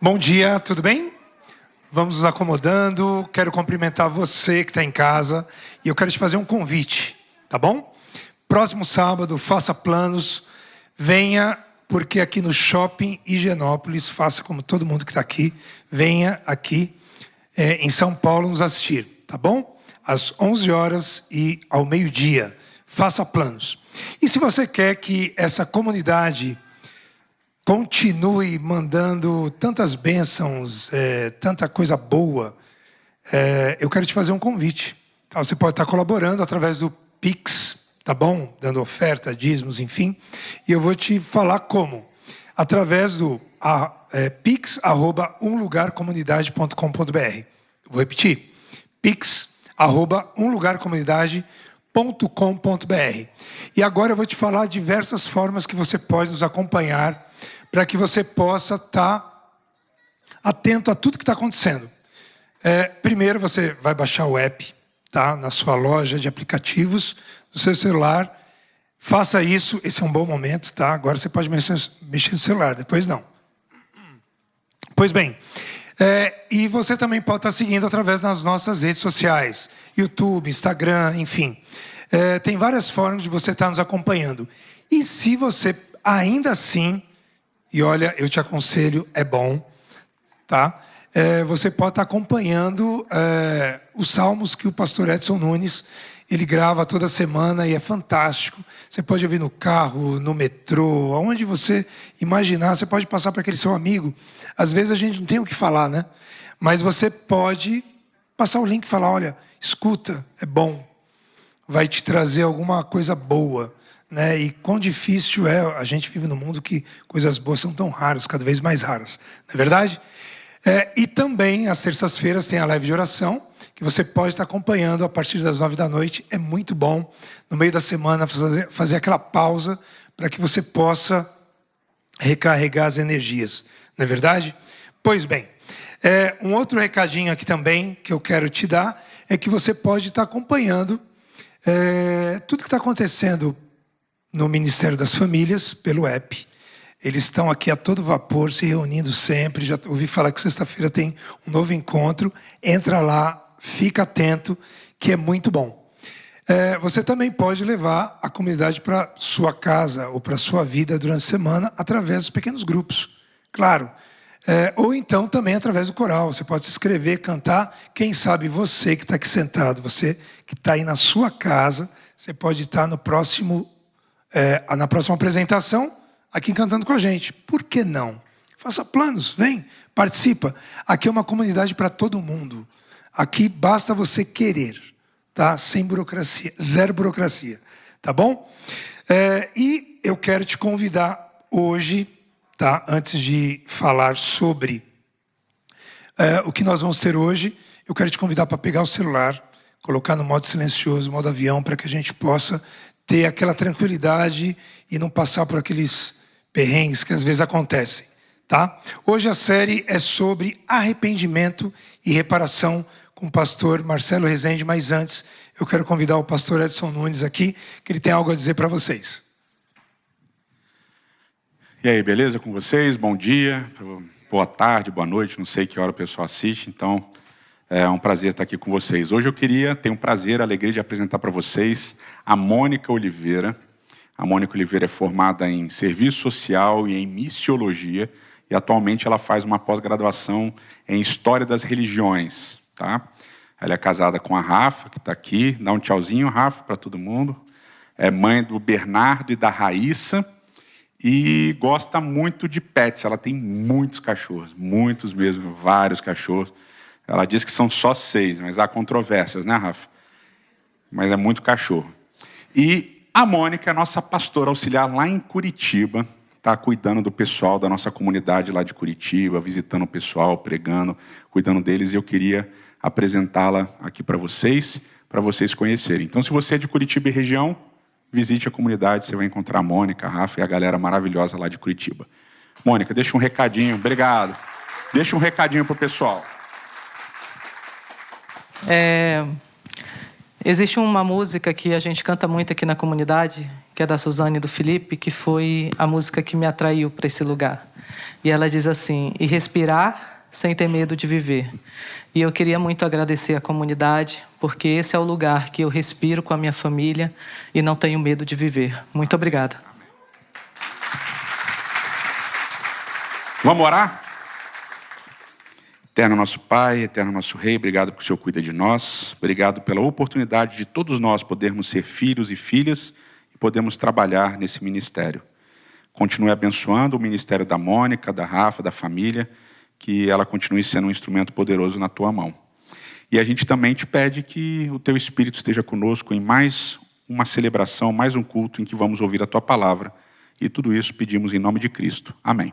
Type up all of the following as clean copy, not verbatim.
Bom dia, tudo bem? Vamos nos acomodando. Quero cumprimentar você que está em casa e eu quero te fazer um convite, tá bom? Próximo sábado, faça planos, venha, porque aqui no Shopping Higienópolis, faça como todo mundo que está aqui, venha aqui em São Paulo nos assistir, tá bom? Às 11 horas e ao meio-dia. Faça planos. E se você quer que essa comunidade continue mandando tantas bênçãos, tanta coisa boa, eu quero te fazer um convite. Tá? Você pode estar colaborando através do Pix, tá bom? Dando oferta, dízimos, enfim. E eu vou te falar como. Através do pix@umlugarcomunidade.com.br. Vou repetir. pix@umlugarcomunidade.com.br. E agora eu vou te falar diversas formas que você pode nos acompanhar para que você possa estar atento a tudo que está acontecendo. Primeiro você vai baixar o app, tá? Na sua loja de aplicativos, no seu celular. Faça isso, esse é um bom momento, tá? Agora você pode mexer no celular, depois não. Pois bem, e você também pode estar seguindo através das nossas redes sociais, YouTube, Instagram, enfim. Tem várias formas de você estar nos acompanhando. E se você ainda assim, e olha, eu te aconselho, é bom, tá? Você pode estar acompanhando os salmos que o pastor Edson Nunes, ele grava toda semana e é fantástico. Você pode ouvir no carro, no metrô, aonde você imaginar, você pode passar para aquele seu amigo. Às vezes a gente não tem o que falar, né? Mas você pode passar o link e falar, olha, escuta, é bom. Vai te trazer alguma coisa boa. Né? E quão difícil é, a gente vive num mundo que coisas boas são tão raras, cada vez mais raras, não é verdade? E também, às terças-feiras, tem a live de oração, que você pode estar acompanhando a partir das 9 da noite. É muito bom, no meio da semana, fazer aquela pausa para que você possa recarregar as energias, não é verdade? Pois bem, um outro recadinho aqui também que eu quero te dar é que você pode estar acompanhando tudo que está acontecendo no Ministério das Famílias, pelo app. Eles estão aqui a todo vapor, se reunindo sempre. Já ouvi falar que sexta-feira tem um novo encontro. Entra lá, fica atento, que é muito bom. Você também pode levar a comunidade para sua casa ou para sua vida durante a semana através dos pequenos grupos. Claro. Ou então também através do coral. Você pode se inscrever, cantar. Quem sabe você que está aqui sentado, você que está aí na sua casa, você pode estar no próximo... na próxima apresentação, aqui cantando com a gente. Por que não? Faça planos, vem, participa. Aqui é uma comunidade para todo mundo. Aqui basta você querer, tá? Sem burocracia, zero burocracia, tá bom? E eu quero te convidar hoje, tá? Antes de falar sobre o que nós vamos ter hoje, eu quero te convidar para pegar o celular, colocar no modo silencioso, modo avião, para que a gente possa ter aquela tranquilidade e não passar por aqueles perrengues que às vezes acontecem, tá? Hoje a série é sobre arrependimento e reparação com o pastor Marcelo Rezende, mas antes eu quero convidar o pastor Edson Nunes aqui, que ele tem algo a dizer para vocês. E aí, beleza com vocês? Bom dia, boa tarde, boa noite, não sei que hora o pessoal assiste, então... É um prazer estar aqui com vocês. Hoje eu tenho o prazer, a alegria de apresentar para vocês a Mônica Oliveira. A Mônica Oliveira é formada em Serviço Social e em Missiologia e atualmente ela faz uma pós-graduação em História das Religiões. Tá? Ela é casada com a Rafa, que está aqui. Dá um tchauzinho, Rafa, para todo mundo. É mãe do Bernardo e da Raíssa e gosta muito de pets. Ela tem muitos cachorros, muitos mesmo, vários cachorros. Ela diz que são só 6, mas há controvérsias, né, Rafa? Mas é muito cachorro. E a Mônica é nossa pastora auxiliar lá em Curitiba, está cuidando do pessoal da nossa comunidade lá de Curitiba, visitando o pessoal, pregando, cuidando deles. E eu queria apresentá-la aqui para vocês conhecerem. Então, se você é de Curitiba e região, visite a comunidade, você vai encontrar a Mônica, a Rafa e a galera maravilhosa lá de Curitiba. Mônica, deixa um recadinho, obrigado. Deixa um recadinho para o pessoal. Existe uma música que a gente canta muito aqui na comunidade, que é da Suzane e do Felipe, que foi a música que me atraiu para esse lugar. E ela diz assim: e respirar sem ter medo de viver. E eu queria muito agradecer à comunidade, porque esse é o lugar que eu respiro com a minha família e não tenho medo de viver. Muito obrigada. Vamos orar? Eterno nosso Pai, eterno nosso Rei, obrigado porque o Senhor cuida de nós. Obrigado pela oportunidade de todos nós podermos ser filhos e filhas e podermos trabalhar nesse ministério. Continue abençoando o ministério da Mônica, da Rafa, da família, que ela continue sendo um instrumento poderoso na tua mão. E a gente também te pede que o teu Espírito esteja conosco em mais uma celebração, mais um culto em que vamos ouvir a tua palavra. E tudo isso pedimos em nome de Cristo. Amém.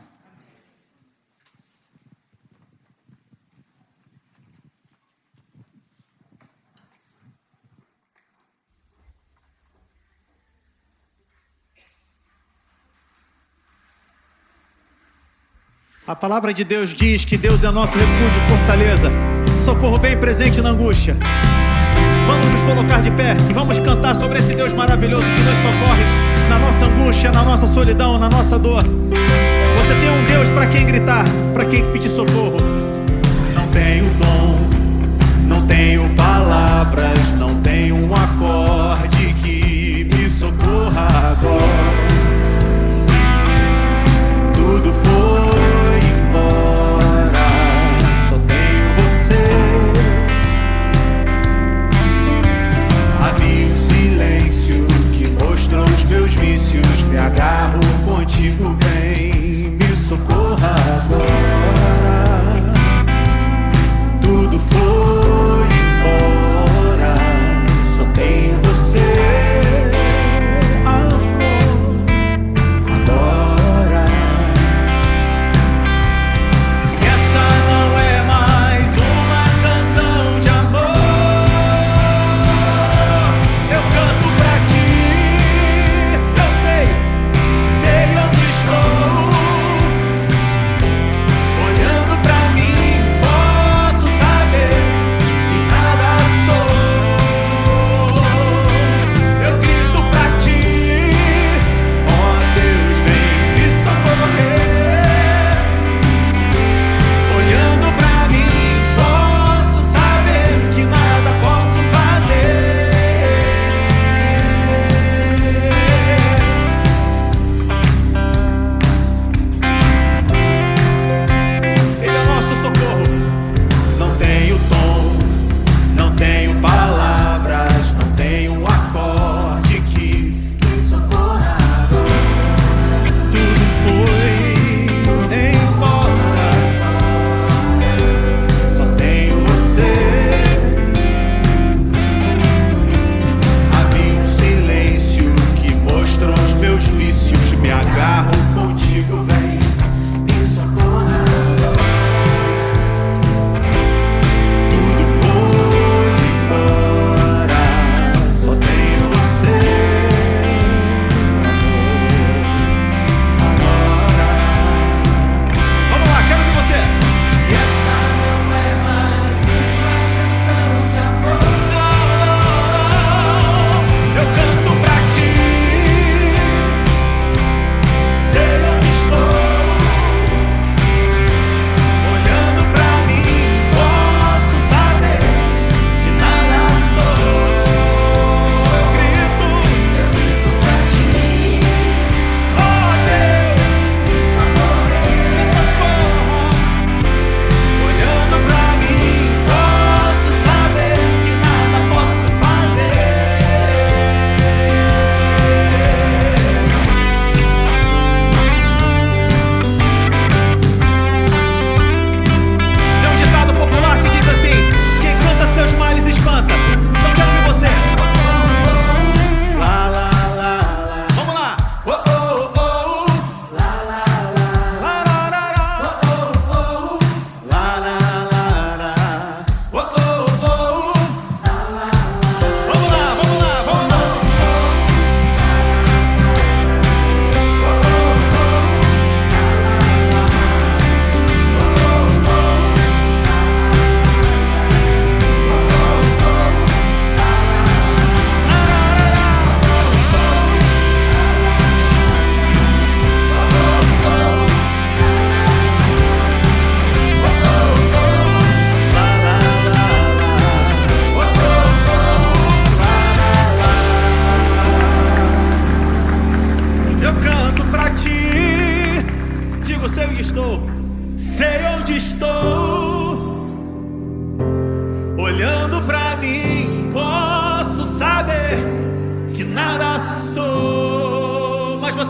A palavra de Deus diz que Deus é nosso refúgio e fortaleza, socorro bem presente na angústia. Vamos nos colocar de pé e vamos cantar sobre esse Deus maravilhoso que nos socorre na nossa angústia, na nossa solidão, na nossa dor. Você tem um Deus para quem gritar, para quem pedir socorro. Não tenho dom, não tenho palavras, não tenho um acorde que me socorra agora. Tudo foi embora, só tenho você. Havia um silêncio que mostrou os meus vícios. Me agarro contigo, vem, me socorra agora.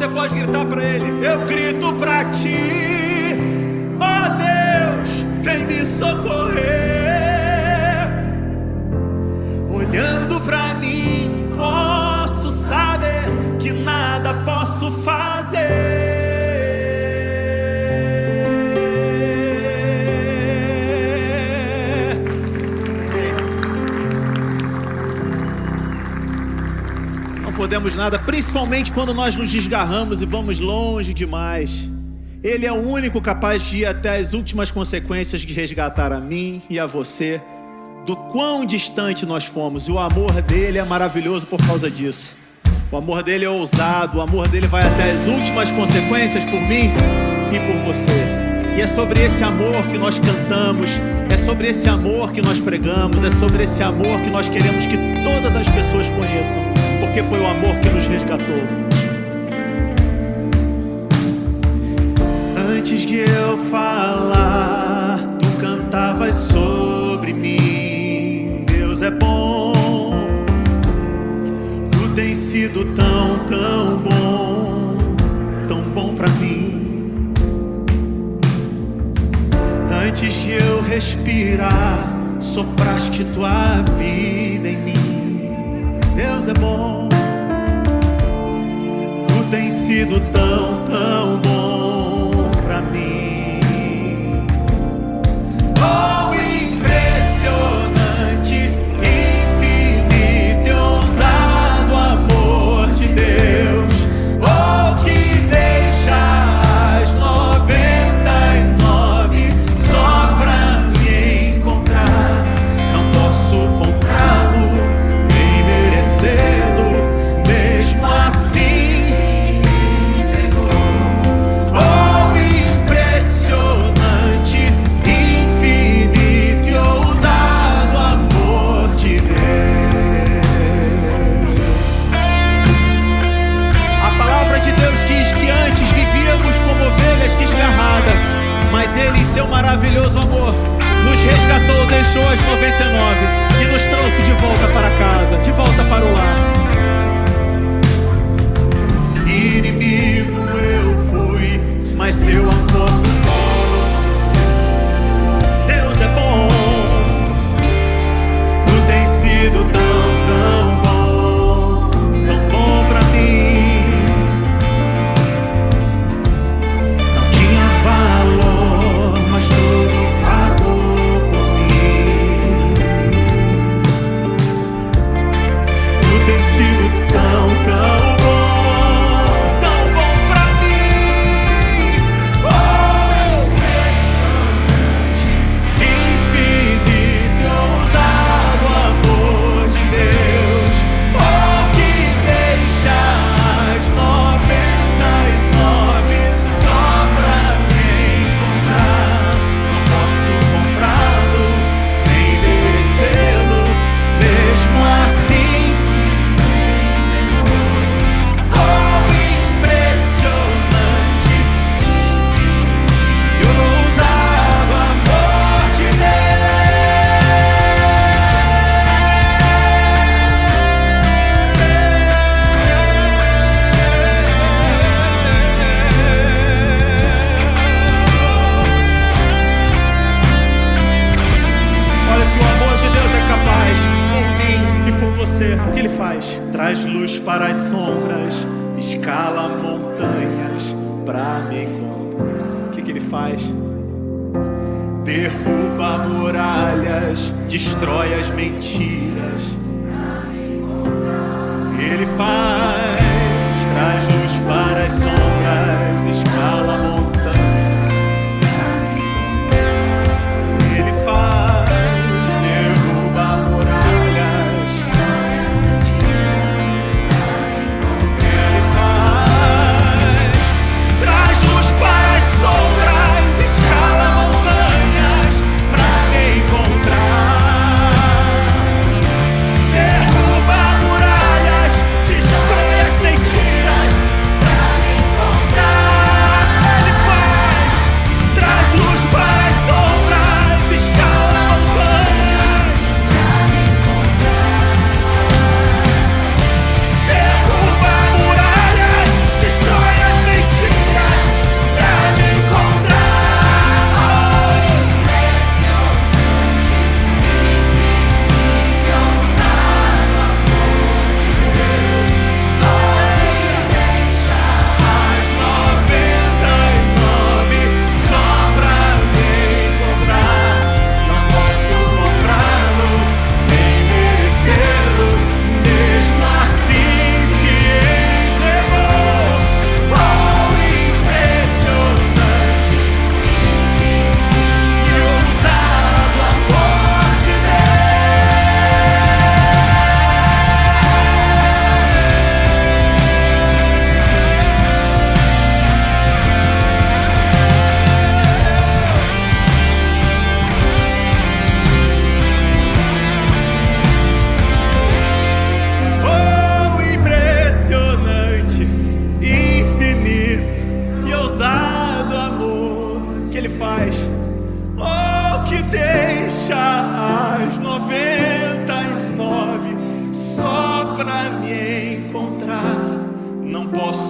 você pode gritar para Ele. Eu grito para Ti, ó Deus, vem me socorrer. Olhando para mim, posso saber que nada posso fazer. Podemos nada, principalmente quando nós nos desgarramos e vamos longe demais. Ele é o único capaz de ir até as últimas consequências de resgatar a mim e a você do quão distante nós fomos. E o amor dele é maravilhoso por causa disso. O amor dele é ousado, o amor dele vai até as últimas consequências por mim e por você. E é sobre esse amor que nós cantamos, é sobre esse amor que nós pregamos, é sobre esse amor que nós queremos que todas as pessoas conheçam, porque foi o amor que nos resgatou. Antes de eu falar, tu cantavas sobre mim. Deus é bom, tu tens sido tão, tão bom pra mim. Antes de eu respirar, sopraste tua vida em mim. Deus é bom, tu tens sido tão, tão bom pra mim. Oh, impressionante, infinito e ousado amor de Deus. Oh, que deixa as 99 só pra me encontrar. Não posso comprá-lo, mesmo assim me entregou. Oh, impressionante, infinito e ousado amor de Deus. A palavra de Deus diz que antes vivíamos como ovelhas desgarradas, mas Ele, em seu maravilhoso amor, nos resgatou, deixou as 99 e nos trouxe de volta para casa, de volta para o lar. Inimigo eu fui, mas seu amor Deus é bom. Tu tens sido tão, tão bom pra mim. Não tinha valor, mas tudo pagou por mim. Tu tens sido tão, tão pra mim. Oh, impressionante, infinito e ousado amor de Deus. Oh, que deixa as 99 só pra me encontrar. Não posso comprá-lo, nem merecê-lo, mesmo assim se entregou. Oh, impressionante, infinito e ousado amor de Olha que o amor de Deus é capaz por mim e por você. O que Ele faz? Traz luz para as sombras, escala montanhas pra me encontrar. O que Ele faz? Derruba muralhas, destrói as mentiras. Ele faz, traz luz para as sombras, escala montanhas. Ele faz, derruba muralhas. Ele faz, traz luz para as sombras, escala montanhas pra me encontrar.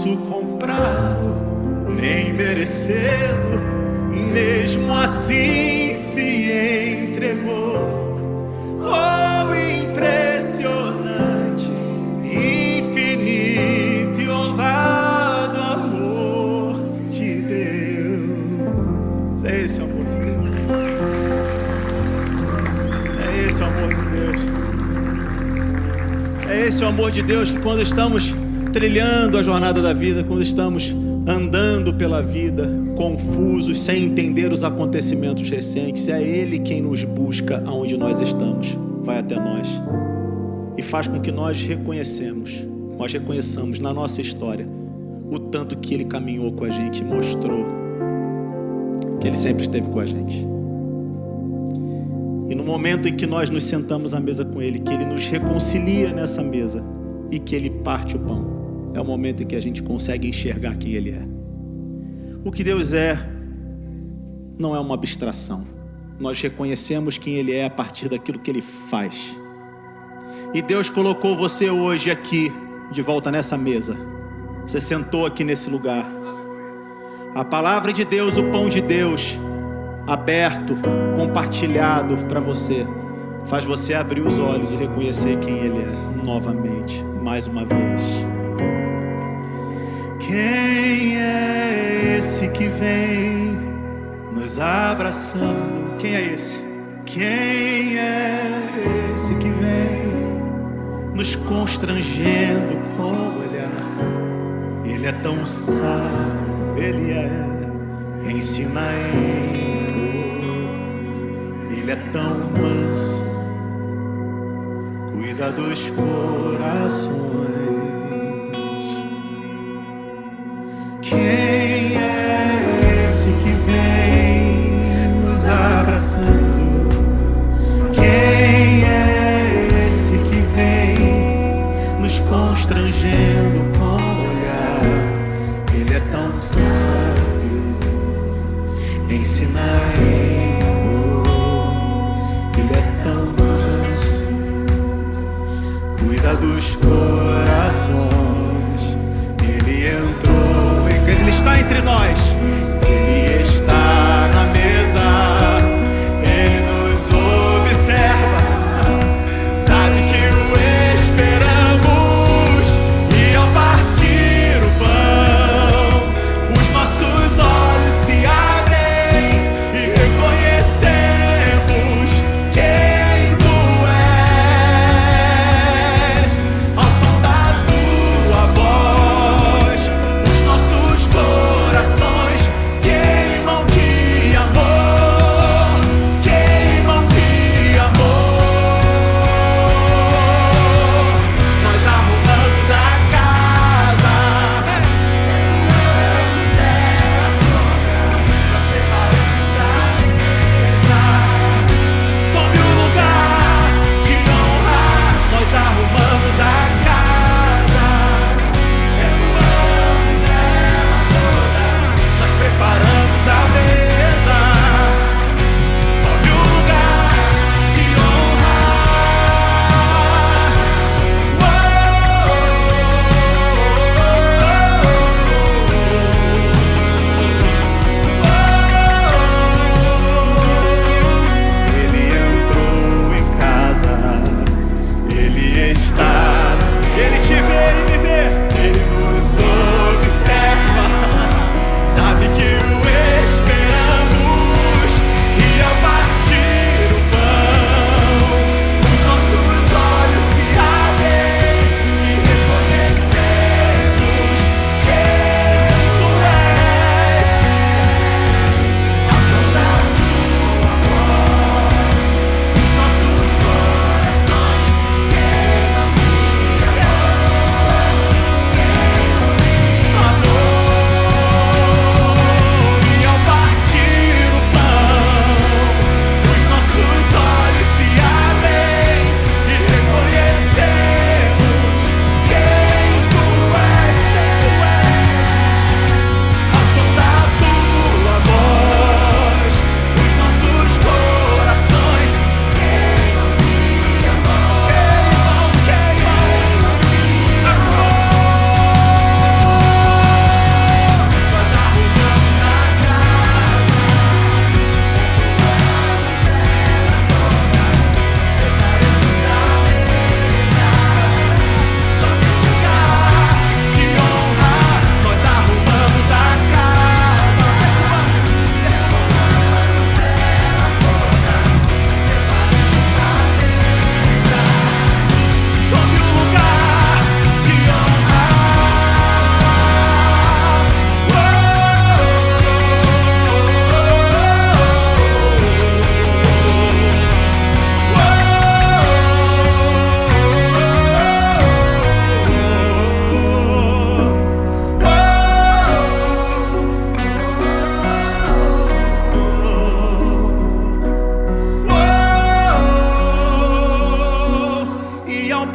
posso comprá-lo, nem merecê-lo, mesmo assim se entregou. Oh, impressionante, infinito e ousado amor de Deus. É esse o amor de Deus. É esse o amor de Deus. É esse o amor de Deus que quando estamos trilhando a jornada da vida, quando estamos andando pela vida, confusos, sem entender os acontecimentos recentes, é Ele quem nos busca aonde nós estamos, vai até nós e faz com que nós reconheçamos na nossa história o tanto que Ele caminhou com a gente e mostrou que Ele sempre esteve com a gente. E no momento em que nós nos sentamos à mesa com Ele, que Ele nos reconcilia nessa mesa e que Ele parte o pão, é o momento em que a gente consegue enxergar quem Ele é. O que Deus é não é uma abstração. Nós reconhecemos quem Ele é a partir daquilo que Ele faz. E Deus colocou você hoje aqui, de volta nessa mesa. Você sentou aqui nesse lugar. A palavra de Deus, o pão de Deus, aberto, compartilhado para você, faz você abrir os olhos e reconhecer quem Ele é novamente, mais uma vez. Quem é esse que vem nos abraçando? Quem é esse? Quem é esse que vem nos constrangendo com o olhar? Ele é tão sábio, Ele ensina em amor. Ele é tão manso, cuida dos corações. Quem é esse que vem nos abraçando? Quem é esse que vem nos constrangendo com o olhar? Ele é tão sábio, ensina em amor. Ele é tão manso, cuida dos corações. Ele entrou, Ele está entre nós. Ele está na mesa, Ele nos observa, sabe que o esperamos. E ao partir o pão, os nossos olhos se abrem e reconhecemos quem Tu és. Ao som da Tua voz, os nossos corações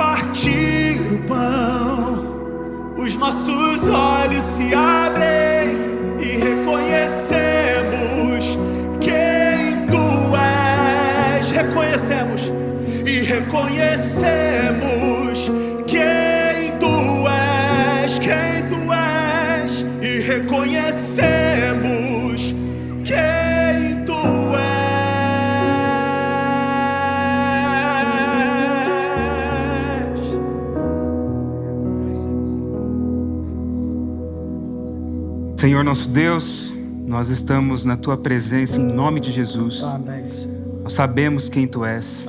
partir o pão, os nossos olhos se abrem e reconhecemos quem tu és. Reconhecemos e reconhecemos quem tu és, quem tu és, e reconhecemos quem tu és. Senhor nosso Deus, nós estamos na Tua presença em nome de Jesus. Nós sabemos quem Tu és.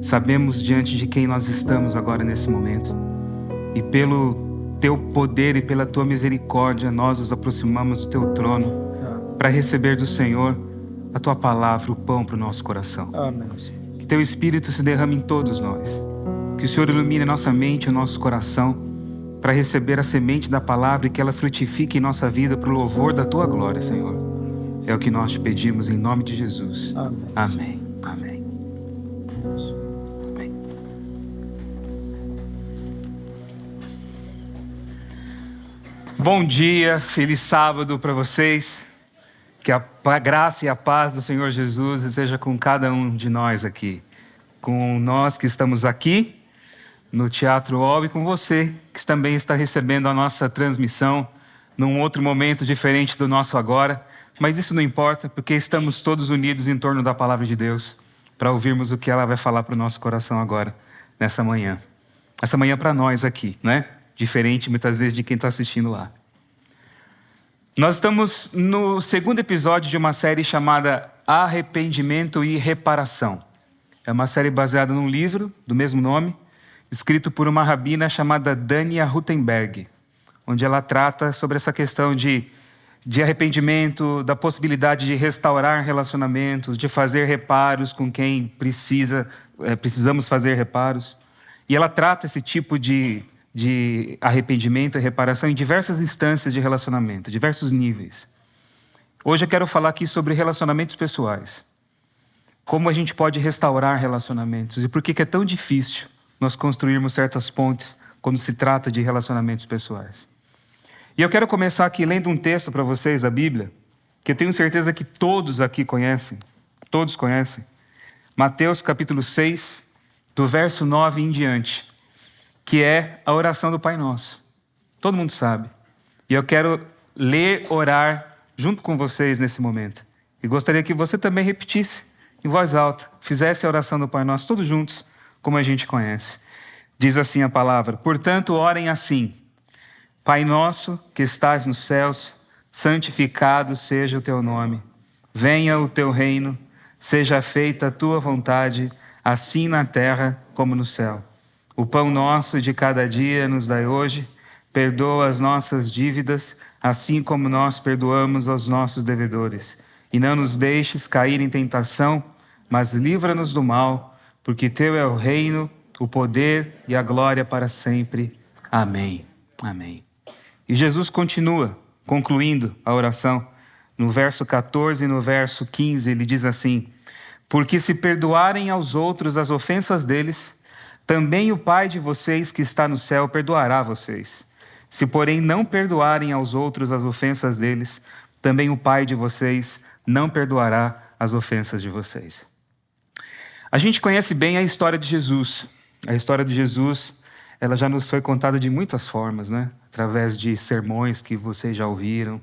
Sabemos diante de quem nós estamos agora nesse momento. E pelo Teu poder e pela Tua misericórdia, nós nos aproximamos do Teu trono para receber do Senhor a Tua palavra, o pão para o nosso coração. Que Teu Espírito se derrame em todos nós. Que o Senhor ilumine a nossa mente e o nosso coração para receber a semente da palavra e que ela frutifique em nossa vida para o louvor da Tua glória, Senhor. É o que nós te pedimos em nome de Jesus. Amém. Amém. Amém. Bom dia, feliz sábado para vocês. Que a graça e a paz do Senhor Jesus esteja com cada um de nós aqui. Com nós que estamos aqui no Teatro OB e com você que também está recebendo a nossa transmissão num outro momento diferente do nosso agora. Mas isso não importa, porque estamos todos unidos em torno da palavra de Deus para ouvirmos o que ela vai falar para o nosso coração agora, nessa manhã. Essa manhã para nós aqui, né? Diferente muitas vezes de quem está assistindo lá. Nós estamos no segundo episódio de uma série chamada Arrependimento e Reparação. É uma série baseada num livro do mesmo nome, escrito por uma rabina chamada Dania Ruttenberg, onde ela trata sobre essa questão de arrependimento, da possibilidade de restaurar relacionamentos, de fazer reparos com quem precisamos fazer reparos. E ela trata esse tipo de arrependimento e reparação em diversas instâncias de relacionamento, diversos níveis. Hoje eu quero falar aqui sobre relacionamentos pessoais. Como a gente pode restaurar relacionamentos e por que é tão difícil nós construirmos certas pontes quando se trata de relacionamentos pessoais. E eu quero começar aqui lendo um texto para vocês da Bíblia, que eu tenho certeza que todos aqui conhecem, todos conhecem. Mateus capítulo 6, do verso 9 em diante, que é a oração do Pai Nosso. Todo mundo sabe. E eu quero ler, orar junto com vocês nesse momento. E gostaria que você também repetisse em voz alta, fizesse a oração do Pai Nosso, todos juntos, como a gente conhece. Diz assim a palavra: portanto, orem assim: Pai nosso que estás nos céus, santificado seja o teu nome. Venha o teu reino, seja feita a tua vontade, assim na terra como no céu. O pão nosso de cada dia nos dai hoje. Perdoa as nossas dívidas, assim como nós perdoamos aos nossos devedores. E não nos deixes cair em tentação, mas livra-nos do mal, porque teu é o reino, o poder e a glória para sempre. Amém. Amém. E Jesus continua, concluindo a oração, no verso 14 e no verso 15, ele diz assim: porque se perdoarem aos outros as ofensas deles, também o Pai de vocês que está no céu perdoará vocês. Se, porém, não perdoarem aos outros as ofensas deles, também o Pai de vocês não perdoará as ofensas de vocês. A gente conhece bem a história de Jesus. A história de Jesus, ela já nos foi contada de muitas formas, né? Através de sermões que vocês já ouviram,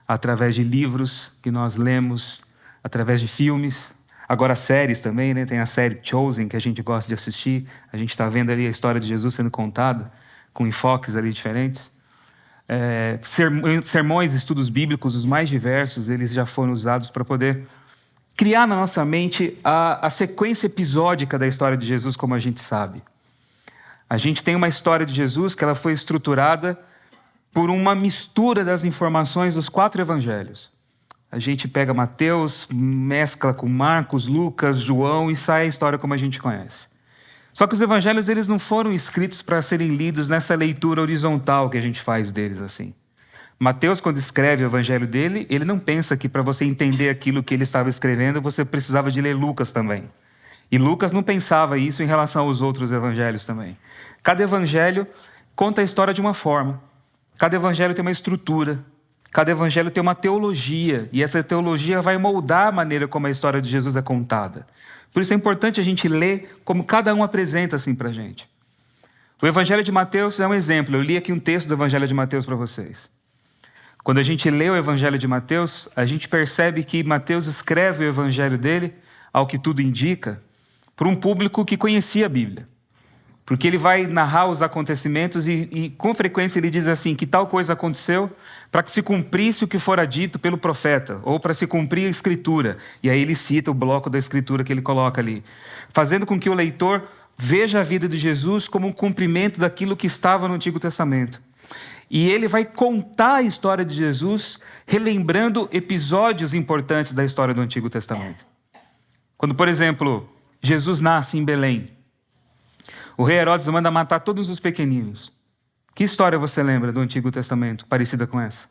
através de livros que nós lemos, através de filmes, agora séries também, né? Tem a série Chosen, que a gente gosta de assistir. A gente está vendo ali a história de Jesus sendo contada, com enfoques ali diferentes. Sermões, estudos bíblicos, os mais diversos, eles já foram usados para poder criar na nossa mente a sequência episódica da história de Jesus, como a gente sabe. A gente tem uma história de Jesus que ela foi estruturada por uma mistura das informações dos 4 evangelhos. A gente pega Mateus, mescla com Marcos, Lucas, João e sai a história como a gente conhece. Só que os evangelhos eles não foram escritos para serem lidos nessa leitura horizontal que a gente faz deles assim. Mateus, quando escreve o evangelho dele, ele não pensa que para você entender aquilo que ele estava escrevendo, você precisava de ler Lucas também. E Lucas não pensava isso em relação aos outros evangelhos também. Cada evangelho conta a história de uma forma. Cada evangelho tem uma estrutura. Cada evangelho tem uma teologia. E essa teologia vai moldar a maneira como a história de Jesus é contada. Por isso é importante a gente ler como cada um apresenta assim pra gente. O evangelho de Mateus é um exemplo. Eu li aqui um texto do evangelho de Mateus para vocês. Quando a gente lê o evangelho de Mateus, a gente percebe que Mateus escreve o evangelho dele, ao que tudo indica, para um público que conhecia a Bíblia. Porque ele vai narrar os acontecimentos e com frequência ele diz assim, que tal coisa aconteceu para que se cumprisse o que fora dito pelo profeta, ou para se cumprir a escritura. E aí ele cita o bloco da escritura que ele coloca ali, fazendo com que o leitor veja a vida de Jesus como um cumprimento daquilo que estava no Antigo Testamento. E ele vai contar a história de Jesus, relembrando episódios importantes da história do Antigo Testamento. Quando, por exemplo, Jesus nasce em Belém, o rei Herodes manda matar todos os pequeninos. Que história você lembra do Antigo Testamento parecida com essa?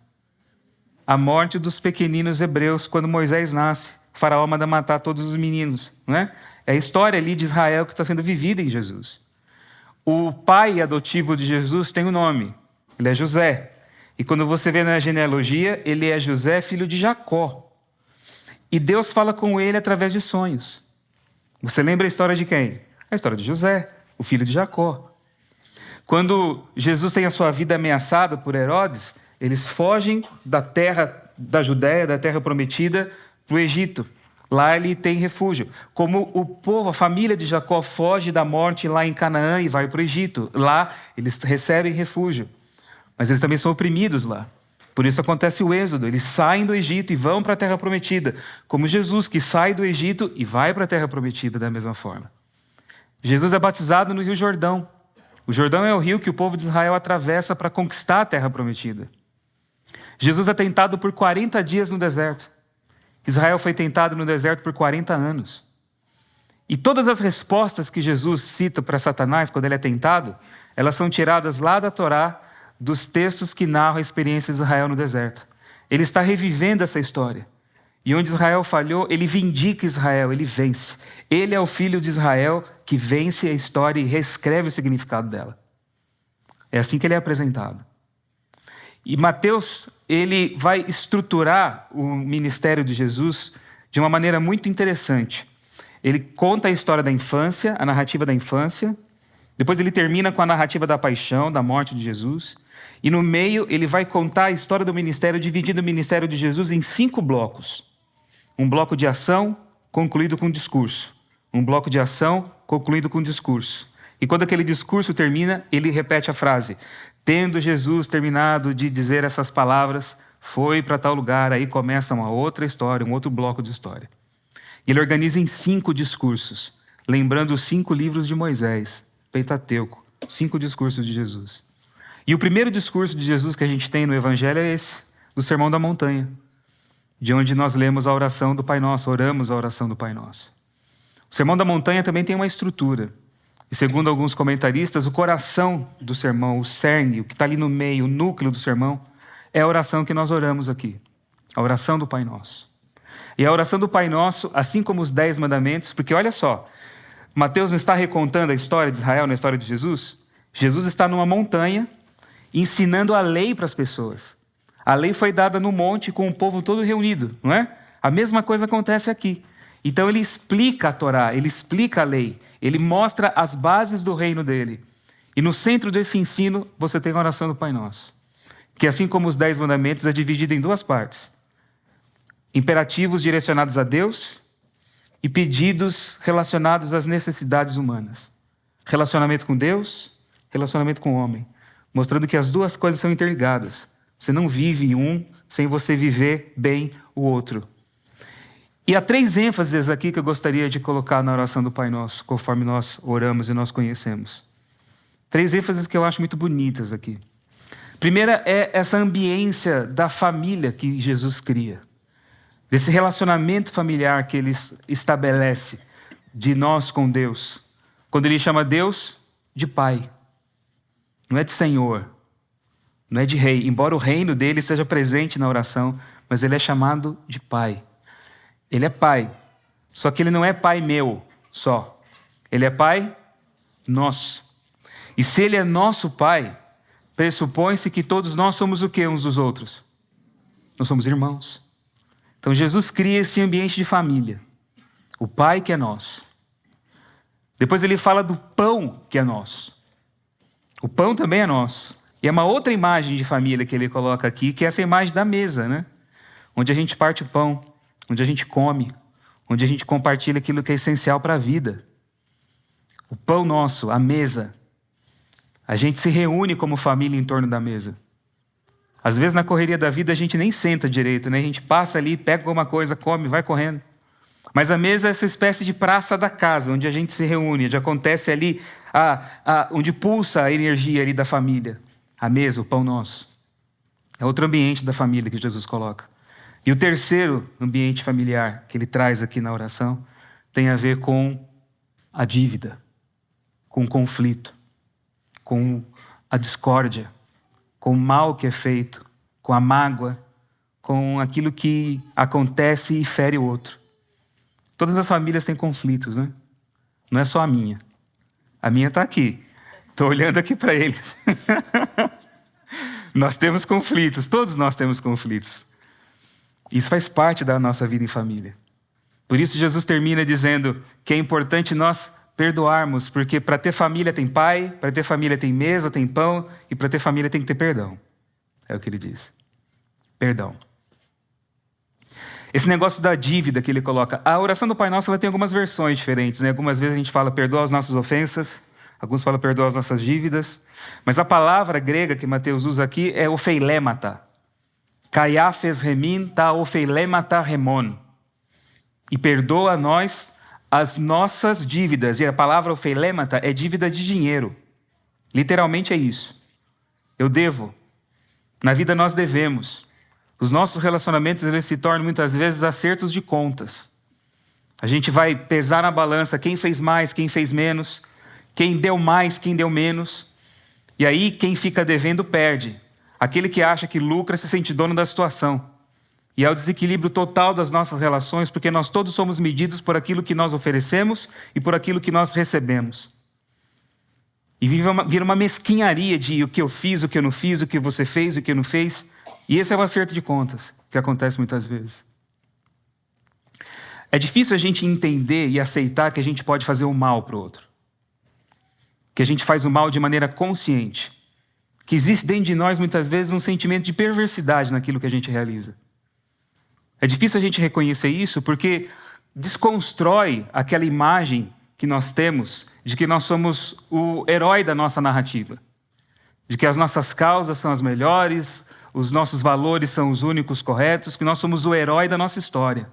A morte dos pequeninos hebreus quando Moisés nasce. O faraó manda matar todos os meninos, não é? É a história ali de Israel que está sendo vivida em Jesus. O pai adotivo de Jesus tem um nome. Ele é José. E quando você vê na genealogia, ele é José, filho de Jacó. E Deus fala com ele através de sonhos. Você lembra a história de quem? A história de José, o filho de Jacó. Quando Jesus tem a sua vida ameaçada por Herodes, eles fogem da terra da Judéia, da terra prometida, para o Egito. Lá ele tem refúgio. Como o povo, a família de Jacó foge da morte lá em Canaã e vai para o Egito. Lá eles recebem refúgio. Mas eles também são oprimidos lá. Por isso acontece o êxodo. Eles saem do Egito e vão para a terra prometida. Como Jesus, que sai do Egito e vai para a terra prometida da mesma forma. Jesus é batizado no Rio Jordão. O Jordão é o rio que o povo de Israel atravessa para conquistar a terra prometida. Jesus é tentado por 40 dias no deserto. Israel foi tentado no deserto por 40 anos. E todas as respostas que Jesus cita para Satanás quando ele é tentado, elas são tiradas lá da Torá, dos textos que narram a experiência de Israel no deserto. Ele está revivendo essa história. E onde Israel falhou, ele vindica Israel, ele vence. Ele é o filho de Israel que vence a história e reescreve o significado dela. É assim que ele é apresentado. E Mateus, ele vai estruturar o ministério de Jesus de uma maneira muito interessante. Ele conta a história da infância, a narrativa da infância. Depois ele termina com a narrativa da paixão, da morte de Jesus. E no meio ele vai contar a história do ministério, dividindo o ministério de Jesus em 5 blocos. Um bloco de ação, concluído com um discurso. Um bloco de ação, concluído com um discurso. E quando aquele discurso termina, ele repete a frase: tendo Jesus terminado de dizer essas palavras, foi para tal lugar. Aí começa uma outra história, um outro bloco de história. E ele organiza em 5 discursos, lembrando os 5 livros de Moisés, Pentateuco, 5 discursos de Jesus. E o primeiro discurso de Jesus que a gente tem no Evangelho é esse, do Sermão da Montanha, de onde nós lemos a oração do Pai Nosso, oramos a oração do Pai Nosso. O Sermão da Montanha também tem uma estrutura. E segundo alguns comentaristas, o coração do sermão, o cerne, o que está ali no meio, o núcleo do sermão, é a oração que nós oramos aqui. A oração do Pai Nosso. E a oração do Pai Nosso, assim como os 10 mandamentos, porque olha só, Mateus não está recontando a história de Israel, na história de Jesus. Jesus está numa montanha, ensinando a lei para as pessoas. A lei foi dada no monte com o povo todo reunido, não é? A mesma coisa acontece aqui. Então ele explica a Torá, ele explica a lei, ele mostra as bases do reino dele. E no centro desse ensino, você tem a oração do Pai Nosso, que assim como os 10 mandamentos é dividida em 2 partes. Imperativos direcionados a Deus e pedidos relacionados às necessidades humanas. Relacionamento com Deus, relacionamento com o homem. Mostrando que as 2 coisas são interligadas. Você não vive um sem você viver bem o outro. E há 3 ênfases aqui que eu gostaria de colocar na oração do Pai Nosso, conforme nós oramos e nós conhecemos. 3 ênfases que eu acho muito bonitas aqui. Primeira é essa ambiência da família que Jesus cria. Desse relacionamento familiar que ele estabelece de nós com Deus. Quando ele chama Deus de Pai. Não é de Senhor. Não é de Rei. Embora o reino dele esteja presente na oração, mas ele é chamado de Pai. Ele é Pai. Só que ele não é Pai meu. só. Ele é Pai nosso. E se Ele é nosso Pai, pressupõe-se que todos nós somos o quê uns dos outros? Nós somos irmãos. Então Jesus cria esse ambiente de família. O Pai que é nosso. Depois ele fala do pão que é nosso. O pão também é nosso. E é uma outra imagem de família que ele coloca aqui, que é essa imagem da mesa, né? Onde a gente parte o pão, onde a gente come, onde a gente compartilha aquilo que é essencial para a vida. O pão nosso, a mesa. A gente se reúne como família em torno da mesa. Às vezes na correria da vida a gente nem senta direito, né? A gente passa ali, pega alguma coisa, come, vai correndo. Mas a mesa é essa espécie de praça da casa, onde a gente se reúne, onde acontece ali, onde pulsa a energia ali da família. A mesa, o pão nosso. É outro ambiente da família que Jesus coloca. E o terceiro ambiente familiar que ele traz aqui na oração tem a ver com a dívida, com o conflito, com a discórdia, com o mal que é feito, com a mágoa, com aquilo que acontece e fere o outro. Todas as famílias têm conflitos, né? Não é só a minha. A minha está aqui. Estou olhando aqui para eles. Nós temos conflitos, todos nós temos conflitos. Isso faz parte da nossa vida em família. Por isso Jesus termina dizendo que é importante nós perdoarmos, porque para ter família tem pai, para ter família tem mesa, tem pão, e para ter família tem que ter perdão. É o que ele diz. Perdão. Esse negócio da dívida que ele coloca. A oração do Pai Nosso ela tem algumas versões diferentes, né? Algumas vezes a gente fala perdoa as nossas ofensas, alguns falam perdoa as nossas dívidas. Mas a palavra grega que Mateus usa aqui é ofeilemata. Kaiafes remin ta ofeilemata remon. E perdoa a nós as nossas dívidas. E a palavra ofeilemata é dívida de dinheiro. Literalmente é isso. Eu devo. Na vida nós devemos. Os nossos relacionamentos eles se tornam muitas vezes acertos de contas. A gente vai pesar na balança quem fez mais, quem fez menos, quem deu mais, quem deu menos. E aí quem fica devendo perde. Aquele que acha que lucra se sente dono da situação. E é o desequilíbrio total das nossas relações, porque nós todos somos medidos por aquilo que nós oferecemos e por aquilo que nós recebemos. E vira uma mesquinharia de o que eu fiz, o que eu não fiz, o que você fez, o que eu não fez. E esse é o acerto de contas que acontece muitas vezes. É difícil a gente entender e aceitar que a gente pode fazer o mal para o outro. Que a gente faz o mal de maneira consciente. Que existe dentro de nós muitas vezes um sentimento de perversidade naquilo que a gente realiza. É difícil a gente reconhecer isso porque desconstrói aquela imagem que nós temos de que nós somos o herói da nossa narrativa. De que as nossas causas são as melhores, os nossos valores são os únicos corretos, que nós somos o herói da nossa história.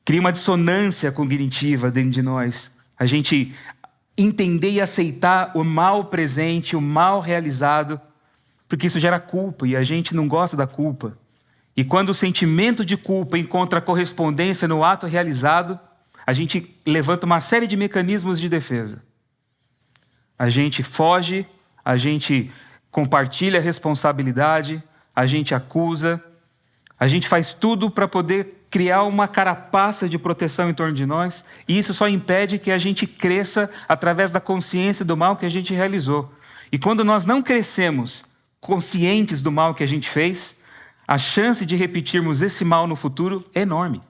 Cria uma dissonância cognitiva dentro de nós. A gente entender e aceitar o mal presente, o mal realizado, porque isso gera culpa e a gente não gosta da culpa. E quando o sentimento de culpa encontra correspondência no ato realizado, a gente levanta uma série de mecanismos de defesa. A gente foge, a gente compartilha a responsabilidade, a gente acusa, a gente faz tudo para poder criar uma carapaça de proteção em torno de nós, e isso só impede que a gente cresça através da consciência do mal que a gente realizou. E quando nós não crescemos conscientes do mal que a gente fez, a chance de repetirmos esse mal no futuro é enorme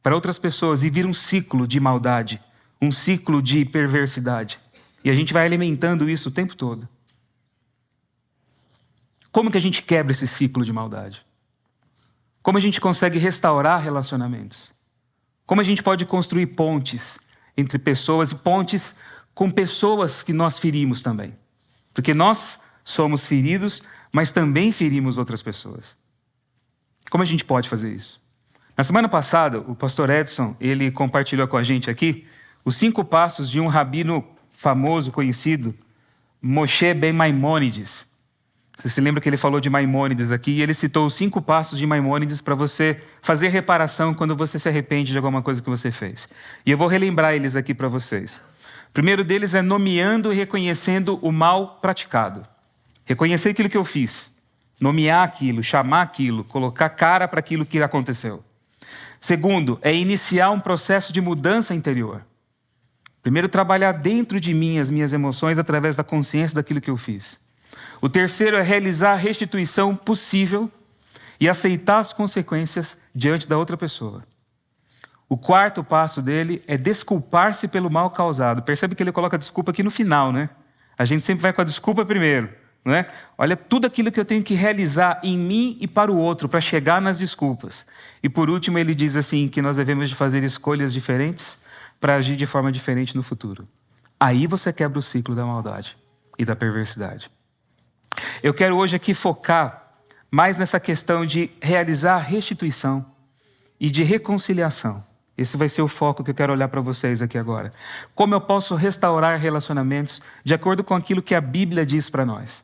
para outras pessoas e vira um ciclo de maldade, um ciclo de perversidade. E a gente vai alimentando isso o tempo todo. Como que a gente quebra esse ciclo de maldade? Como a gente consegue restaurar relacionamentos? Como a gente pode construir pontes entre pessoas e pontes com pessoas que nós ferimos também? Porque nós somos feridos, mas também ferimos outras pessoas. Como a gente pode fazer isso? Na semana passada, o pastor Edson, ele compartilhou com a gente aqui os 5 passos de um rabino famoso, conhecido, Moshe Ben Maimônides. Você se lembra que ele falou de Maimônides aqui e ele citou os 5 passos de Maimônides para você fazer reparação quando você se arrepende de alguma coisa que você fez. E eu vou relembrar eles aqui para vocês. O primeiro deles é nomeando e reconhecendo o mal praticado. Reconhecer aquilo que eu fiz. Nomear aquilo, chamar aquilo, colocar cara para aquilo que aconteceu. Segundo, é iniciar um processo de mudança interior. Primeiro, trabalhar dentro de mim as minhas emoções através da consciência daquilo que eu fiz. O terceiro é realizar a restituição possível e aceitar as consequências diante da outra pessoa. O quarto passo dele é desculpar-se pelo mal causado. Percebe que ele coloca a desculpa aqui no final, né? A gente sempre vai com a desculpa primeiro, né? Olha tudo aquilo que eu tenho que realizar em mim e para o outro para chegar nas desculpas. E por último ele diz assim que nós devemos de fazer escolhas diferentes para agir de forma diferente no futuro. Aí você quebra o ciclo da maldade e da perversidade. Eu quero hoje aqui focar mais nessa questão de realizar a restituição e de reconciliação. Esse vai ser o foco que eu quero olhar para vocês aqui agora. Como eu posso restaurar relacionamentos de acordo com aquilo que a Bíblia diz para nós.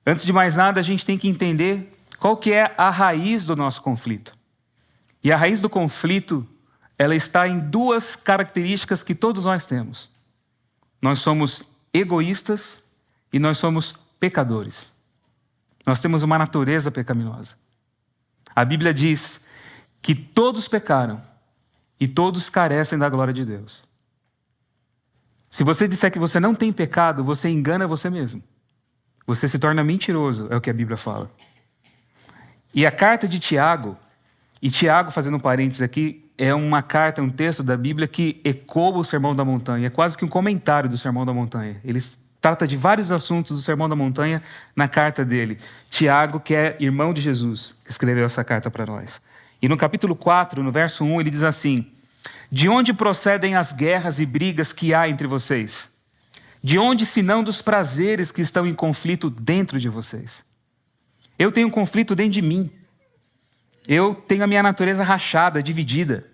Antes de mais nada, a gente tem que entender qual que é a raiz do nosso conflito. E a raiz do conflito, ela está em duas características que todos nós temos. Nós somos egoístas e nós somos pecadores. Nós temos uma natureza pecaminosa. A Bíblia diz que todos pecaram e todos carecem da glória de Deus. Se você disser que você não tem pecado, você engana você mesmo. Você se torna mentiroso, é o que a Bíblia fala. E a carta de Tiago, e Tiago, fazendo um parênteses aqui, é uma carta, um texto da Bíblia que ecoa o Sermão da Montanha. É quase que um comentário do Sermão da Montanha. Ele trata de vários assuntos do Sermão da Montanha na carta dele. Tiago, que é irmão de Jesus, que escreveu essa carta para nós. E no capítulo 4, no verso 1, ele diz assim: de onde procedem as guerras e brigas que há entre vocês? De onde, senão dos prazeres que estão em conflito dentro de vocês? Eu tenho um conflito dentro de mim. Eu tenho a minha natureza rachada, dividida.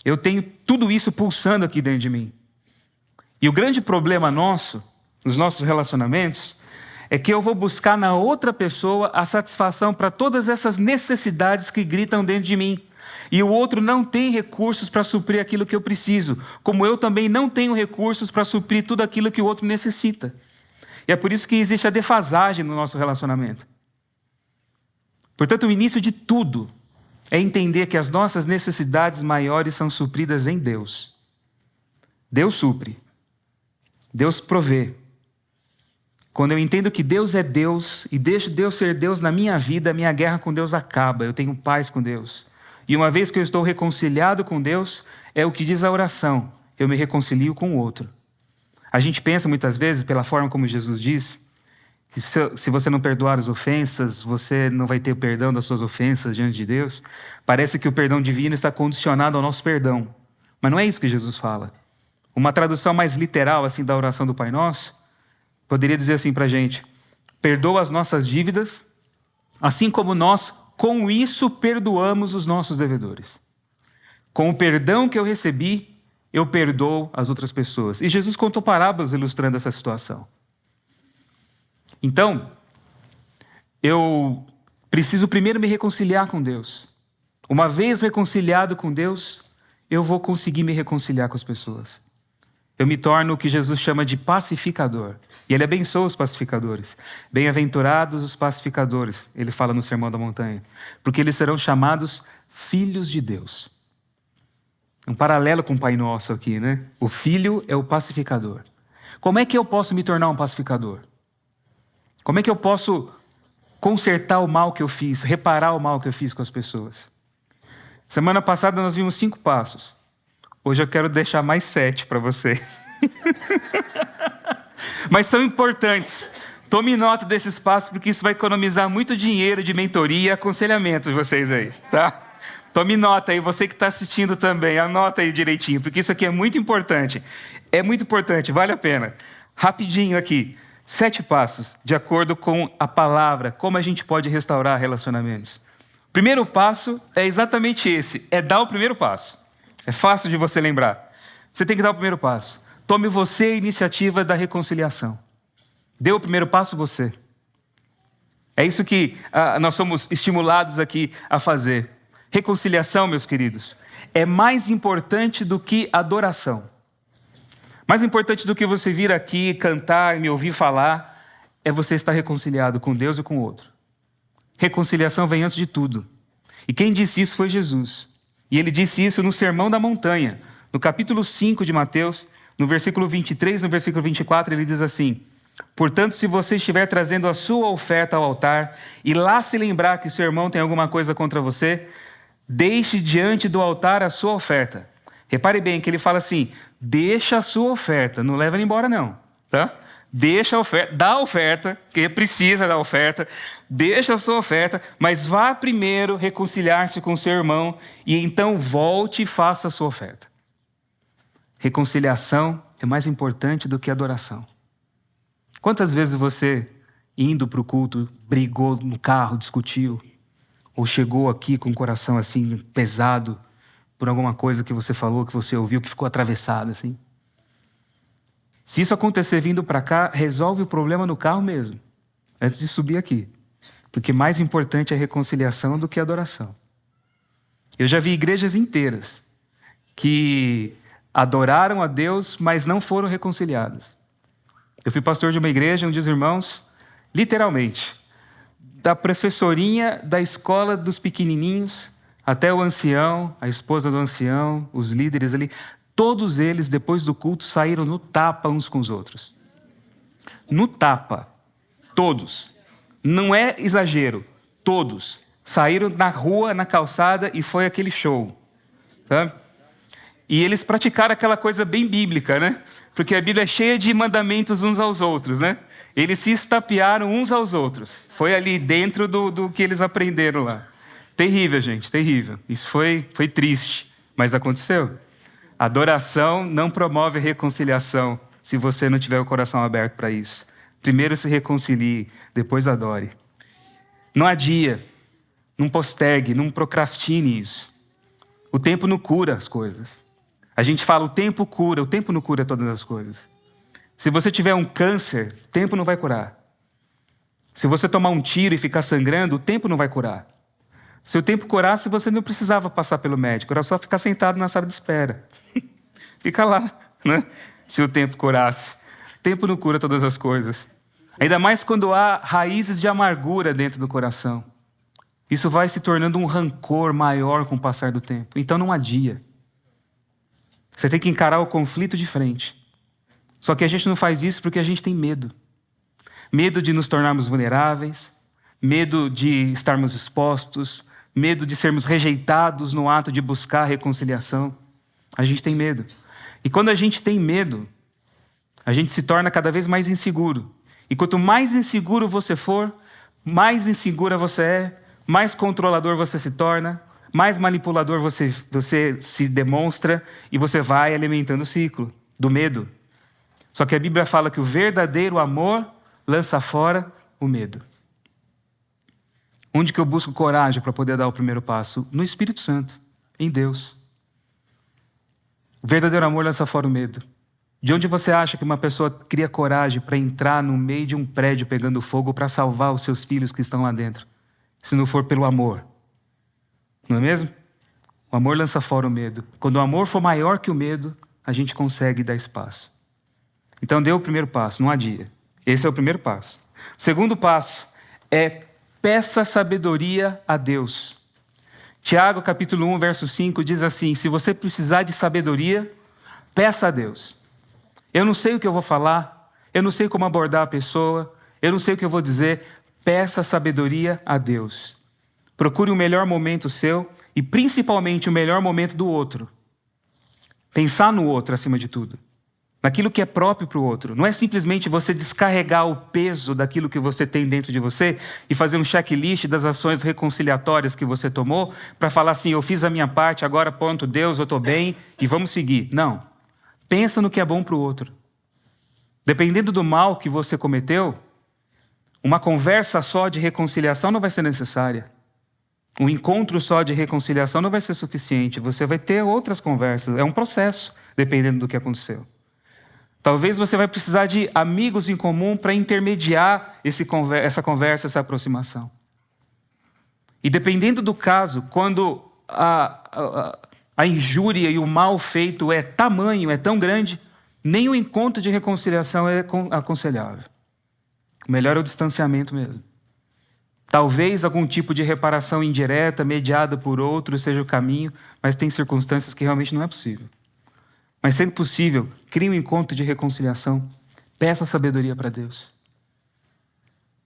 Eu tenho tudo isso pulsando aqui dentro de mim. E o grande problema nosso, nos nossos relacionamentos, é que eu vou buscar na outra pessoa a satisfação para todas essas necessidades que gritam dentro de mim. E o outro não tem recursos para suprir aquilo que eu preciso, como eu também não tenho recursos para suprir tudo aquilo que o outro necessita. E é por isso que existe a defasagem no nosso relacionamento. Portanto, o início de tudo é entender que as nossas necessidades maiores são supridas em Deus. Deus supre. Deus provê. Quando eu entendo que Deus é Deus e deixo Deus ser Deus na minha vida, a minha guerra com Deus acaba. Eu tenho paz com Deus. E uma vez que eu estou reconciliado com Deus, é o que diz a oração: eu me reconcilio com o outro. A gente pensa muitas vezes, pela forma como Jesus diz, que se você não perdoar as ofensas, você não vai ter o perdão das suas ofensas diante de Deus. Parece que o perdão divino está condicionado ao nosso perdão. Mas não é isso que Jesus fala. Uma tradução mais literal assim da oração do Pai Nosso poderia dizer assim para a gente: perdoa as nossas dívidas, assim como nós, com isso, perdoamos os nossos devedores. Com o perdão que eu recebi, eu perdoo as outras pessoas. E Jesus contou parábolas ilustrando essa situação. Então, eu preciso primeiro me reconciliar com Deus. Uma vez reconciliado com Deus, eu vou conseguir me reconciliar com as pessoas. Eu me torno o que Jesus chama de pacificador. E ele abençoa os pacificadores. Bem-aventurados os pacificadores, ele fala no Sermão da Montanha, porque eles serão chamados filhos de Deus. Um paralelo com o Pai Nosso aqui, né? O filho é o pacificador. Como é que eu posso me tornar um pacificador? Como é que eu posso consertar o mal que eu fiz, reparar o mal que eu fiz com as pessoas? Semana passada nós vimos 5 passos. Hoje eu quero deixar mais 7 para vocês. Mas são importantes. Tome nota desses passos, porque isso vai economizar muito dinheiro de mentoria e aconselhamento de vocês aí, tá? Tome nota aí, você que está assistindo também, anota aí direitinho, porque isso aqui é muito importante. É muito importante, vale a pena. Rapidinho aqui. 7 passos, de acordo com a palavra, como a gente pode restaurar relacionamentos. O primeiro passo é exatamente esse, é dar o primeiro passo. É fácil de você lembrar. Você tem que dar o primeiro passo. Tome você a iniciativa da reconciliação. Dê o primeiro passo você. É isso que nós somos estimulados aqui a fazer. Reconciliação, meus queridos, é mais importante do que adoração. Mais importante do que você vir aqui cantar e me ouvir falar, é você estar reconciliado com Deus e com o outro. Reconciliação vem antes de tudo. E quem disse isso foi Jesus. E ele disse isso no Sermão da Montanha, no capítulo 5 de Mateus, no versículo 23, no versículo 24, ele diz assim: portanto, se você estiver trazendo a sua oferta ao altar e lá se lembrar que o seu irmão tem alguma coisa contra você, deixe diante do altar a sua oferta. Repare bem que ele fala assim: deixa a sua oferta, não leva ela embora não, tá? Deixa a oferta, dá a oferta, que precisa da oferta, deixa a sua oferta, mas vá primeiro reconciliar-se com seu irmão e então volte e faça a sua oferta. Reconciliação é mais importante do que adoração. Quantas vezes você, indo para o culto, brigou no carro, discutiu, ou chegou aqui com o coração assim pesado por alguma coisa que você falou, que você ouviu, que ficou atravessado assim? Se isso acontecer vindo para cá, resolve o problema no carro mesmo, antes de subir aqui. Porque mais importante é a reconciliação do que a adoração. Eu já vi igrejas inteiras que adoraram a Deus, mas não foram reconciliadas. Eu fui pastor de uma igreja onde os irmãos, literalmente, da professorinha da escola dos pequenininhos, até o ancião, a esposa do ancião, os líderes ali, todos eles, depois do culto, saíram no tapa uns com os outros. No tapa. Todos. Não é exagero. Todos. Saíram na rua, na calçada e foi aquele show. Tá? E eles praticaram aquela coisa bem bíblica, né? Porque a Bíblia é cheia de mandamentos uns aos outros, né? Eles se estapearam uns aos outros. Foi ali dentro do que eles aprenderam lá. Terrível, gente, terrível. Isso foi triste, mas aconteceu. Adoração não promove reconciliação se você não tiver o coração aberto para isso. Primeiro se reconcilie, depois adore. Não adie, não postergue, não procrastine isso. O tempo não cura as coisas. A gente fala, o tempo não cura todas as coisas. Se você tiver um câncer, o tempo não vai curar. Se você tomar um tiro e ficar sangrando, o tempo não vai curar. Se o tempo curasse, você não precisava passar pelo médico, era só ficar sentado na sala de espera. Fica lá, né? Se o tempo curasse. O tempo não cura todas as coisas. Ainda mais quando há raízes de amargura dentro do coração. Isso vai se tornando um rancor maior com o passar do tempo. Então não adia. Você tem que encarar o conflito de frente. Só que a gente não faz isso porque a gente tem medo. Medo de nos tornarmos vulneráveis, medo de estarmos expostos, medo de sermos rejeitados no ato de buscar a reconciliação. A gente tem medo. E quando a gente tem medo, a gente se torna cada vez mais inseguro. E quanto mais inseguro você for, mais insegura você é, mais controlador você se torna, mais manipulador você se demonstra e você vai alimentando o ciclo do medo. Só que a Bíblia fala que o verdadeiro amor lança fora o medo. Onde que eu busco coragem para poder dar o primeiro passo? No Espírito Santo, em Deus. O verdadeiro amor lança fora o medo. De onde você acha que uma pessoa cria coragem para entrar no meio de um prédio pegando fogo para salvar os seus filhos que estão lá dentro? Se não for pelo amor. Não é mesmo? O amor lança fora o medo. Quando o amor for maior que o medo, a gente consegue dar espaço. Então dê o primeiro passo, não adia. Esse é o primeiro passo. O segundo passo é peça sabedoria a Deus. Tiago, capítulo 1, verso 5, diz assim: se você precisar de sabedoria, peça a Deus. Eu não sei o que eu vou falar, eu não sei como abordar a pessoa, eu não sei o que eu vou dizer. Peça sabedoria a Deus. Procure o melhor momento seu e principalmente o melhor momento do outro. Pensar no outro acima de tudo. Naquilo que é próprio para o outro. Não é simplesmente você descarregar o peso daquilo que você tem dentro de você e fazer um checklist das ações reconciliatórias que você tomou para falar assim, eu fiz a minha parte, agora pronto, Deus, eu estou bem e vamos seguir. Não. Pensa no que é bom para o outro. Dependendo do mal que você cometeu, uma conversa só de reconciliação não vai ser necessária. Um encontro só de reconciliação não vai ser suficiente. Você vai ter outras conversas. É um processo, dependendo do que aconteceu. Talvez você vai precisar de amigos em comum para intermediar essa conversa, essa aproximação. E dependendo do caso, quando a injúria e o mal feito é tamanho, é tão grande, nem o encontro de reconciliação é aconselhável. O melhor é o distanciamento mesmo. Talvez algum tipo de reparação indireta, mediada por outro, seja o caminho, mas tem circunstâncias que realmente não é possível. Mas sendo possível, crie um encontro de reconciliação. Peça sabedoria para Deus.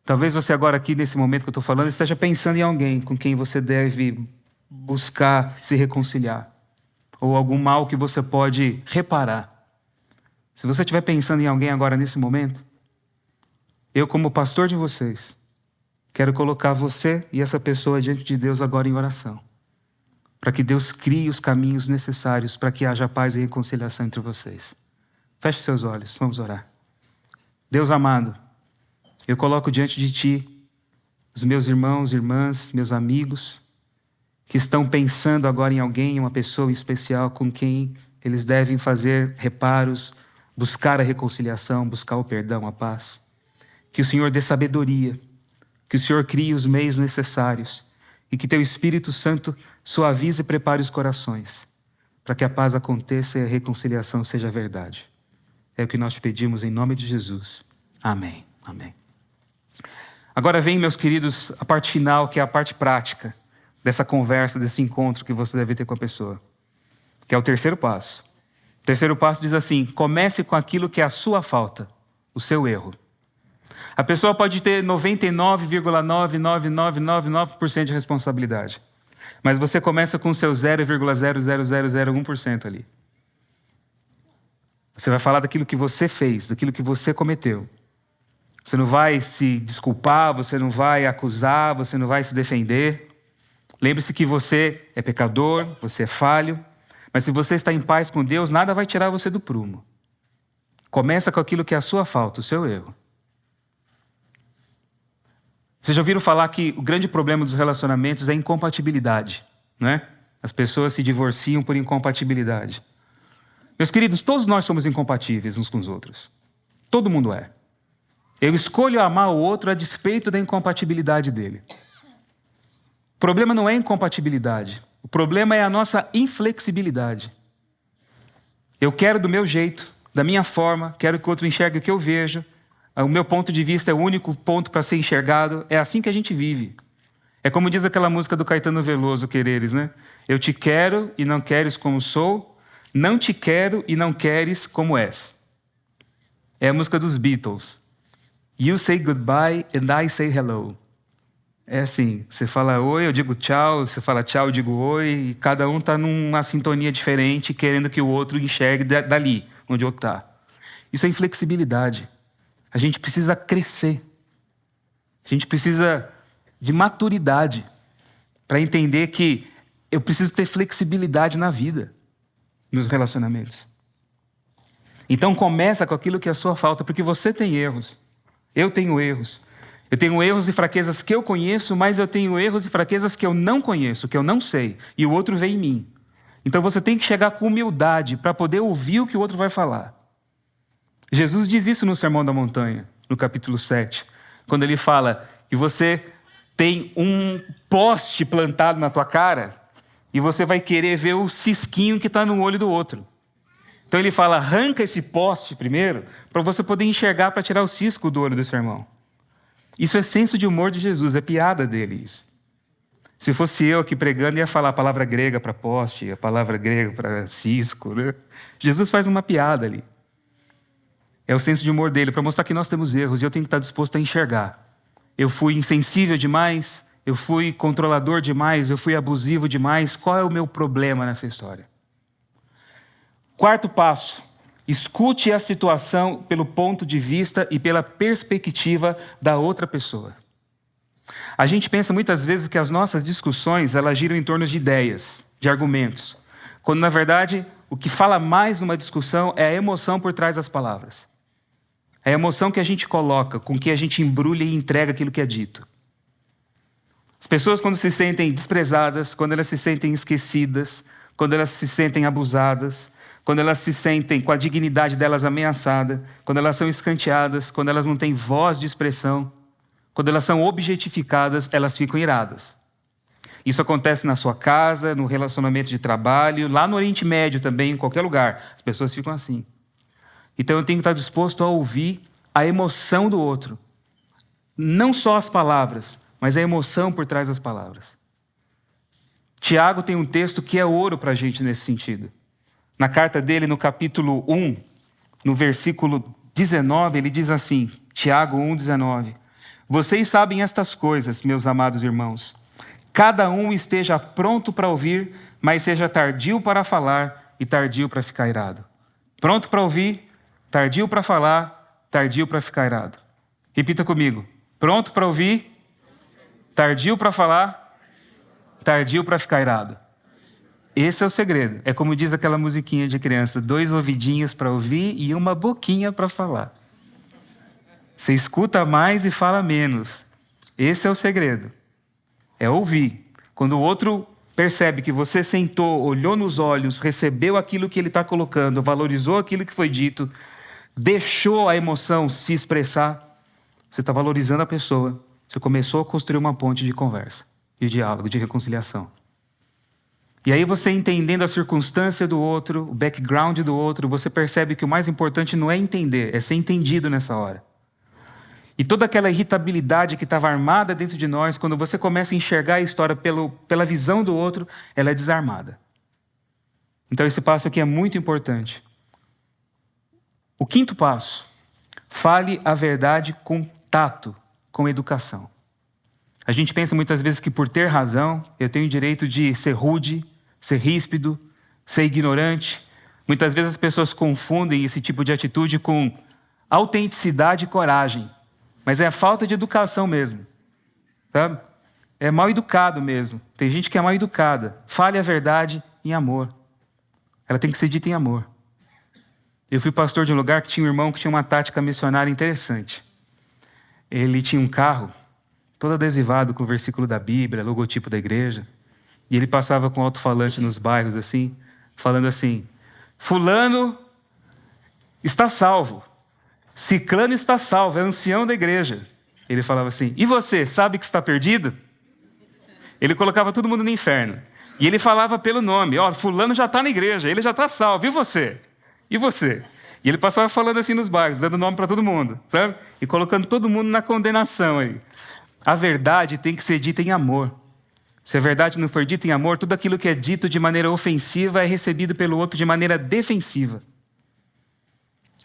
Talvez você agora aqui, nesse momento que eu estou falando, esteja pensando em alguém com quem você deve buscar se reconciliar. Ou algum mal que você pode reparar. Se você estiver pensando em alguém agora nesse momento, eu como pastor de vocês, quero colocar você e essa pessoa diante de Deus agora em oração. Para que Deus crie os caminhos necessários para que haja paz e reconciliação entre vocês. Feche seus olhos, vamos orar. Deus amado, eu coloco diante de Ti os meus irmãos, irmãs, meus amigos, que estão pensando agora em alguém, em uma pessoa especial com quem eles devem fazer reparos, buscar a reconciliação, buscar o perdão, a paz. Que o Senhor dê sabedoria, que o Senhor crie os meios necessários e que Teu Espírito Santo suavize e prepare os corações para que a paz aconteça e a reconciliação seja verdade. É o que nós te pedimos em nome de Jesus. Amém. Amém. Agora vem, meus queridos, a parte final, que é a parte prática dessa conversa, desse encontro que você deve ter com a pessoa, que é o terceiro passo. O terceiro passo diz assim: comece com aquilo que é a sua falta, o seu erro. A pessoa pode ter 99,99999% de responsabilidade, mas você começa com o seu 0,00001% ali. Você vai falar daquilo que você fez, daquilo que você cometeu. Você não vai se desculpar, você não vai acusar, você não vai se defender. Lembre-se que você é pecador, você é falho, mas se você está em paz com Deus, nada vai tirar você do prumo. Começa com aquilo que é a sua falta, o seu erro. Vocês já ouviram falar que o grande problema dos relacionamentos é a incompatibilidade, não é? As pessoas se divorciam por incompatibilidade. Meus queridos, todos nós somos incompatíveis uns com os outros. Todo mundo é. Eu escolho amar o outro a despeito da incompatibilidade dele. O problema não é a incompatibilidade. O problema é a nossa inflexibilidade. Eu quero do meu jeito, da minha forma, quero que o outro enxergue o que eu vejo. O meu ponto de vista é o único ponto para ser enxergado. É assim que a gente vive. É como diz aquela música do Caetano Veloso, Quereres, né? Eu te quero e não queres como sou, não te quero e não queres como és. É a música dos Beatles. You say goodbye and I say hello. É assim, você fala oi, eu digo tchau, você fala tchau, eu digo oi, e cada um está numa sintonia diferente, querendo que o outro enxergue dali, onde o outro está. Isso é inflexibilidade. A gente precisa crescer. A gente precisa de maturidade para entender que eu preciso ter flexibilidade na vida, nos relacionamentos. Então começa com aquilo que é a sua falta, porque você tem erros. Eu tenho erros. Eu tenho erros e fraquezas que eu conheço, mas eu tenho erros e fraquezas que eu não conheço, que eu não sei. E o outro vê em mim. Então você tem que chegar com humildade para poder ouvir o que o outro vai falar. Jesus diz isso no Sermão da Montanha, no capítulo 7, quando ele fala que você tem um poste plantado na tua cara e você vai querer ver o cisquinho que está no olho do outro. Então ele fala, arranca esse poste primeiro para você poder enxergar, para tirar o cisco do olho do seu irmão. Isso é senso de humor de Jesus, é piada dele isso. Se fosse eu aqui pregando, ia falar a palavra grega para poste, a palavra grega para cisco, né? Jesus faz uma piada ali. É o senso de humor dele, para mostrar que nós temos erros e eu tenho que estar disposto a enxergar. Eu fui insensível demais, eu fui controlador demais, eu fui abusivo demais. Qual é o meu problema nessa história? Quarto passo, escute a situação pelo ponto de vista e pela perspectiva da outra pessoa. A gente pensa muitas vezes que as nossas discussões elas giram em torno de ideias, de argumentos, quando na verdade o que fala mais numa discussão é a emoção por trás das palavras. É a emoção que a gente coloca, com que a gente embrulha e entrega aquilo que é dito. As pessoas quando se sentem desprezadas, quando elas se sentem esquecidas, quando elas se sentem abusadas, quando elas se sentem com a dignidade delas ameaçada, quando elas são escanteadas, quando elas não têm voz de expressão, quando elas são objetificadas, elas ficam iradas. Isso acontece na sua casa, no relacionamento de trabalho, lá no Oriente Médio também, em qualquer lugar. As pessoas ficam assim. Então eu tenho que estar disposto a ouvir a emoção do outro. Não só as palavras, mas a emoção por trás das palavras. Tiago tem um texto que é ouro para a gente nesse sentido. Na carta dele, no capítulo 1, no versículo 19, ele diz assim, Tiago 1,19: Vocês sabem estas coisas, meus amados irmãos. Cada um esteja pronto para ouvir, mas seja tardio para falar e tardio para ficar irado. Pronto para ouvir, tardio para falar, tardio para ficar irado. Repita comigo. Pronto para ouvir, tardio para falar, tardio para ficar irado. Esse é o segredo. É como diz aquela musiquinha de criança: 2 ouvidinhos para ouvir e uma boquinha para falar. Você escuta mais e fala menos. Esse é o segredo. É ouvir. Quando o outro percebe que você sentou, olhou nos olhos, recebeu aquilo que ele está colocando, valorizou aquilo que foi dito, deixou a emoção se expressar, você está valorizando a pessoa. Você começou a construir uma ponte de conversa, de diálogo, de reconciliação. E aí você, entendendo a circunstância do outro, o background do outro, você percebe que o mais importante não é entender, é ser entendido nessa hora. E toda aquela irritabilidade que estava armada dentro de nós, quando você começa a enxergar a história pela visão do outro, ela é desarmada. Então esse passo aqui é muito importante. O 5º passo: fale a verdade com tato, com educação. A gente pensa muitas vezes que por ter razão, eu tenho o direito de ser rude, ser ríspido, ser ignorante. Muitas vezes as pessoas confundem esse tipo de atitude com autenticidade e coragem. Mas é a falta de educação mesmo. Sabe? É mal educado mesmo. Tem gente que é mal educada. Fale a verdade em amor. Ela tem que ser dita em amor. Eu fui pastor de um lugar que tinha um irmão que tinha uma tática missionária interessante. Ele tinha um carro todo adesivado com o versículo da Bíblia, logotipo da igreja. E ele passava com alto-falante nos bairros assim, falando assim: Fulano está salvo. Ciclano está salvo, é ancião da igreja. Ele falava assim: e você, sabe que está perdido? Ele colocava todo mundo no inferno. E ele falava pelo nome: ó, fulano já está na igreja, ele já está salvo, e você? E você? E ele passava falando assim nos bairros, dando nome para todo mundo, sabe? E colocando todo mundo na condenação aí. A verdade tem que ser dita em amor. Se a verdade não for dita em amor, tudo aquilo que é dito de maneira ofensiva é recebido pelo outro de maneira defensiva.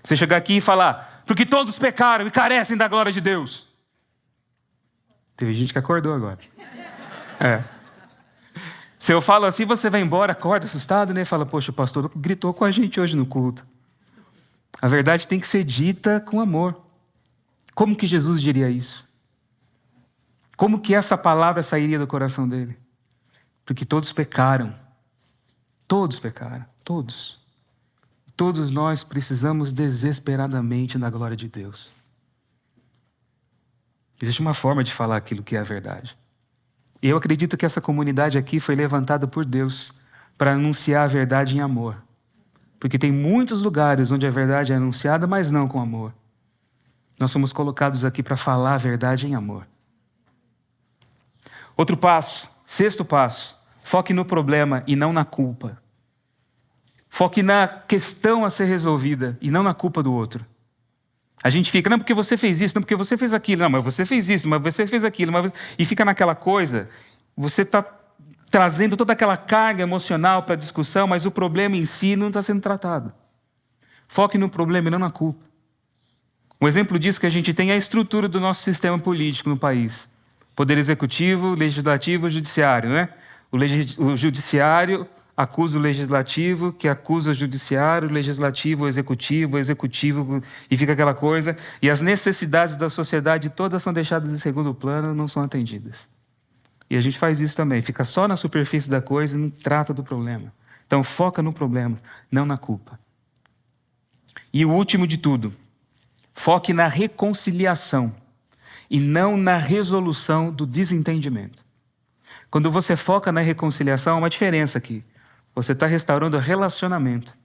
Você chegar aqui e falar: porque todos pecaram e carecem da glória de Deus. Teve gente que acordou agora. Se eu falo assim, você vai embora, acorda assustado, né? Fala: poxa, o pastor gritou com a gente hoje no culto. A verdade tem que ser dita com amor. Como que Jesus diria isso? Como que essa palavra sairia do coração dele? Porque todos pecaram. Todos pecaram. Todos. Todos nós precisamos desesperadamente da glória de Deus. Existe uma forma de falar aquilo que é a verdade. E eu acredito que essa comunidade aqui foi levantada por Deus para anunciar a verdade em amor. Porque tem muitos lugares onde a verdade é anunciada, mas não com amor. Nós somos colocados aqui para falar a verdade em amor. Outro passo, 6º passo: foque no problema e não na culpa. Foque na questão a ser resolvida e não na culpa do outro. A gente fica: não, porque você fez isso, não, porque você fez aquilo, não, mas você fez isso, mas você fez aquilo, e fica naquela coisa. Você está trazendo toda aquela carga emocional para a discussão, mas o problema em si não está sendo tratado. Foque no problema e não na culpa. Um exemplo disso que a gente tem é a estrutura do nosso sistema político no país. Poder executivo, legislativo e judiciário, né? O judiciário acusa o legislativo, que acusa o judiciário, o legislativo, o executivo, e fica aquela coisa. E as necessidades da sociedade todas são deixadas em segundo plano, não são atendidas. E a gente faz isso também, fica só na superfície da coisa e não trata do problema. Então foca no problema, não na culpa. E o último de tudo: foque na reconciliação e não na resolução do desentendimento. Quando você foca na reconciliação, há uma diferença aqui. Você está restaurando o relacionamento.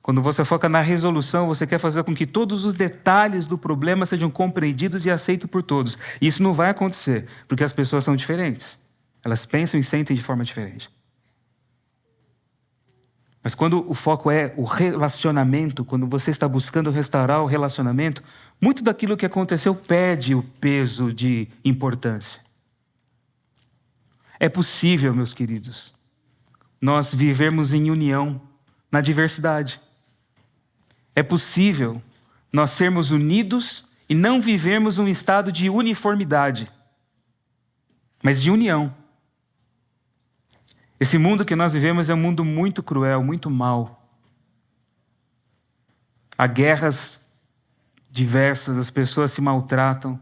Quando você foca na resolução, você quer fazer com que todos os detalhes do problema sejam compreendidos e aceitos por todos. E isso não vai acontecer, porque as pessoas são diferentes. Elas pensam e sentem de forma diferente. Mas quando o foco é o relacionamento, quando você está buscando restaurar o relacionamento, muito daquilo que aconteceu perde o peso de importância. É possível, meus queridos, nós vivermos em união na diversidade. É possível nós sermos unidos e não vivermos um estado de uniformidade, mas de união. Esse mundo que nós vivemos é um mundo muito cruel, muito mau. Há guerras diversas, as pessoas se maltratam.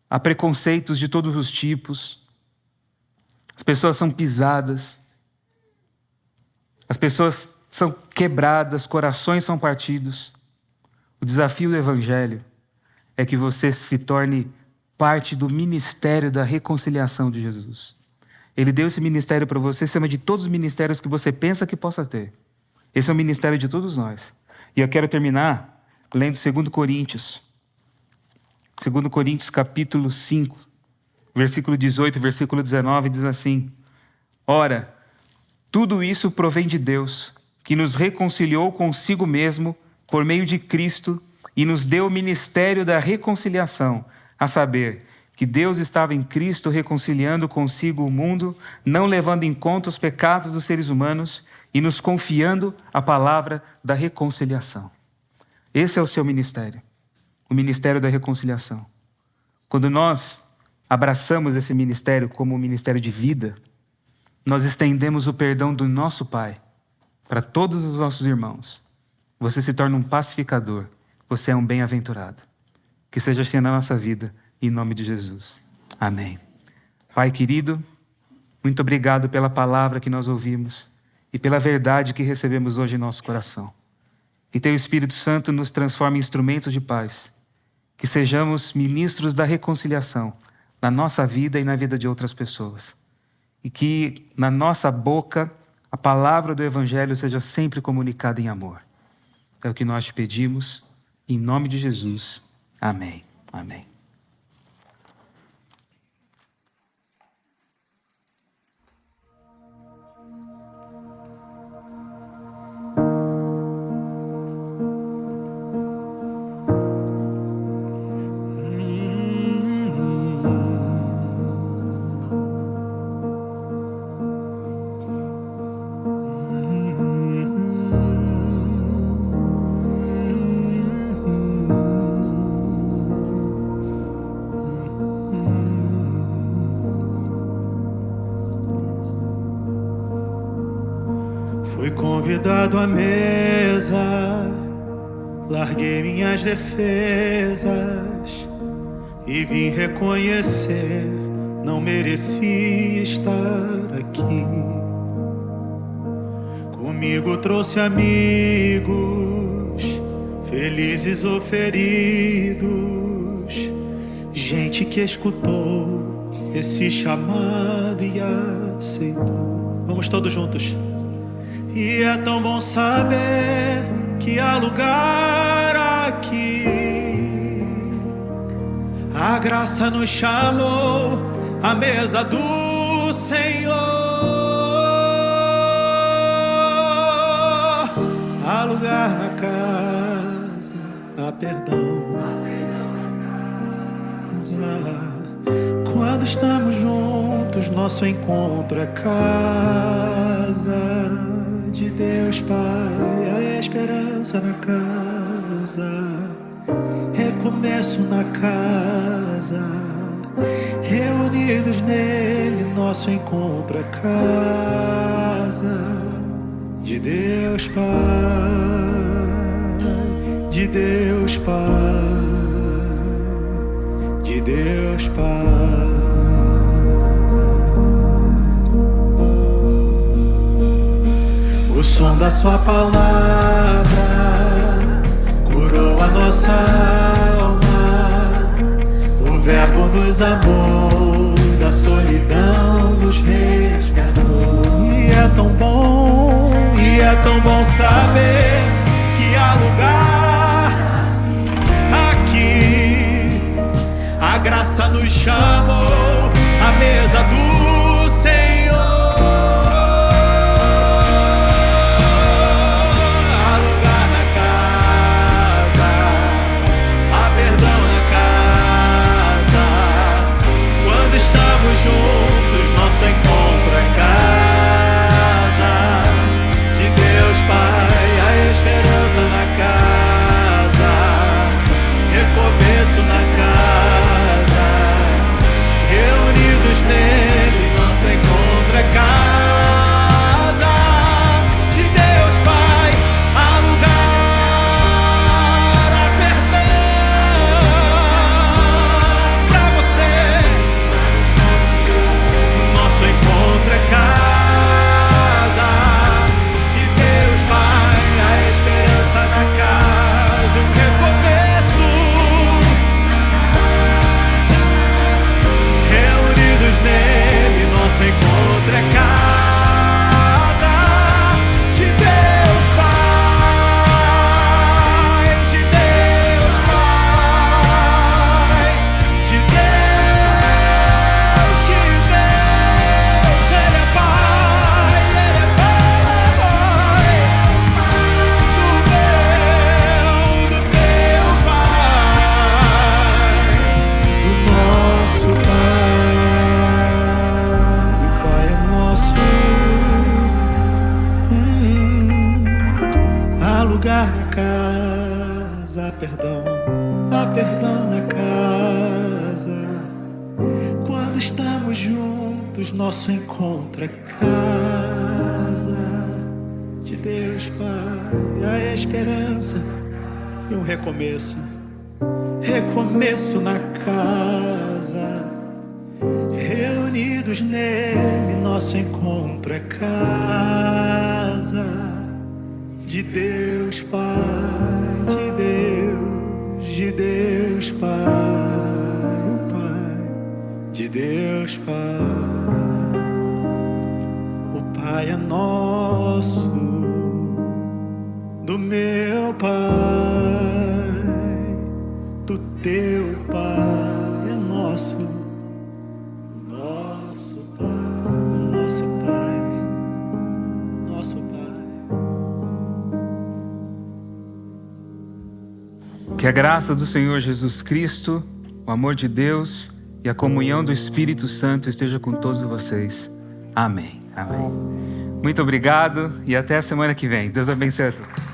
Há preconceitos de todos os tipos. As pessoas são pisadas. As pessoas são quebradas, corações são partidos. O desafio do Evangelho é que você se torne parte do ministério da reconciliação de Jesus. Ele deu esse ministério para você, acima de todos os ministérios que você pensa que possa ter. Esse é o ministério de todos nós. E eu quero terminar lendo 2 Coríntios. 2 Coríntios capítulo 5, versículo 18, versículo 19, diz assim: Ora, tudo isso provém de Deus, que nos reconciliou consigo mesmo por meio de Cristo e nos deu o ministério da reconciliação, a saber, que Deus estava em Cristo reconciliando consigo o mundo, não levando em conta os pecados dos seres humanos e nos confiando a palavra da reconciliação. Esse é o seu ministério, o ministério da reconciliação. Quando nós abraçamos esse ministério como um ministério de vida, nós estendemos o perdão do nosso Pai para todos os nossos irmãos. Você se torna um pacificador, você é um bem-aventurado. Que seja assim na nossa vida, em nome de Jesus. Amém. Pai querido, muito obrigado pela palavra que nós ouvimos e pela verdade que recebemos hoje em nosso coração. Que teu Espírito Santo nos transforme em instrumentos de paz. Que sejamos ministros da reconciliação na nossa vida e na vida de outras pessoas. E que na nossa boca a palavra do Evangelho seja sempre comunicada em amor. É o que nós te pedimos, em nome de Jesus. Amém. Amém. Fui convidado à mesa, larguei minhas defesas e vim reconhecer, não merecia estar aqui. Comigo trouxe amigos, felizes ou feridos, gente que escutou esse chamado e aceitou. Vamos todos juntos. E é tão bom saber que há lugar aqui. A graça nos chamou à mesa do Senhor. Há lugar na casa, há perdão na casa. Quando estamos juntos, nosso encontro é casa de Deus Pai, a esperança na casa, recomeço na casa, reunidos nele, nosso encontro é casa de Deus Pai, de Deus Pai, de Deus Pai. O som da sua palavra curou a nossa alma. O verbo nos amou, da solidão nos resgatou. E é tão bom saber que há lugar aqui. A graça nos chamou à mesa do juntos, há perdão na casa. Quando estamos juntos, nosso encontro é casa de Deus, Pai. A esperança e um recomeço. Recomeço na casa. Reunidos nele, nosso encontro é casa de Deus, Pai, de Deus, Pai, o Pai, de Deus, Pai. O Pai é nosso, do meu Pai, do teu Pai é nosso. Que a graça do Senhor Jesus Cristo, o amor de Deus e a comunhão do Espírito Santo esteja com todos vocês. Amém. Amém. Muito obrigado e até a semana que vem. Deus abençoe a todos.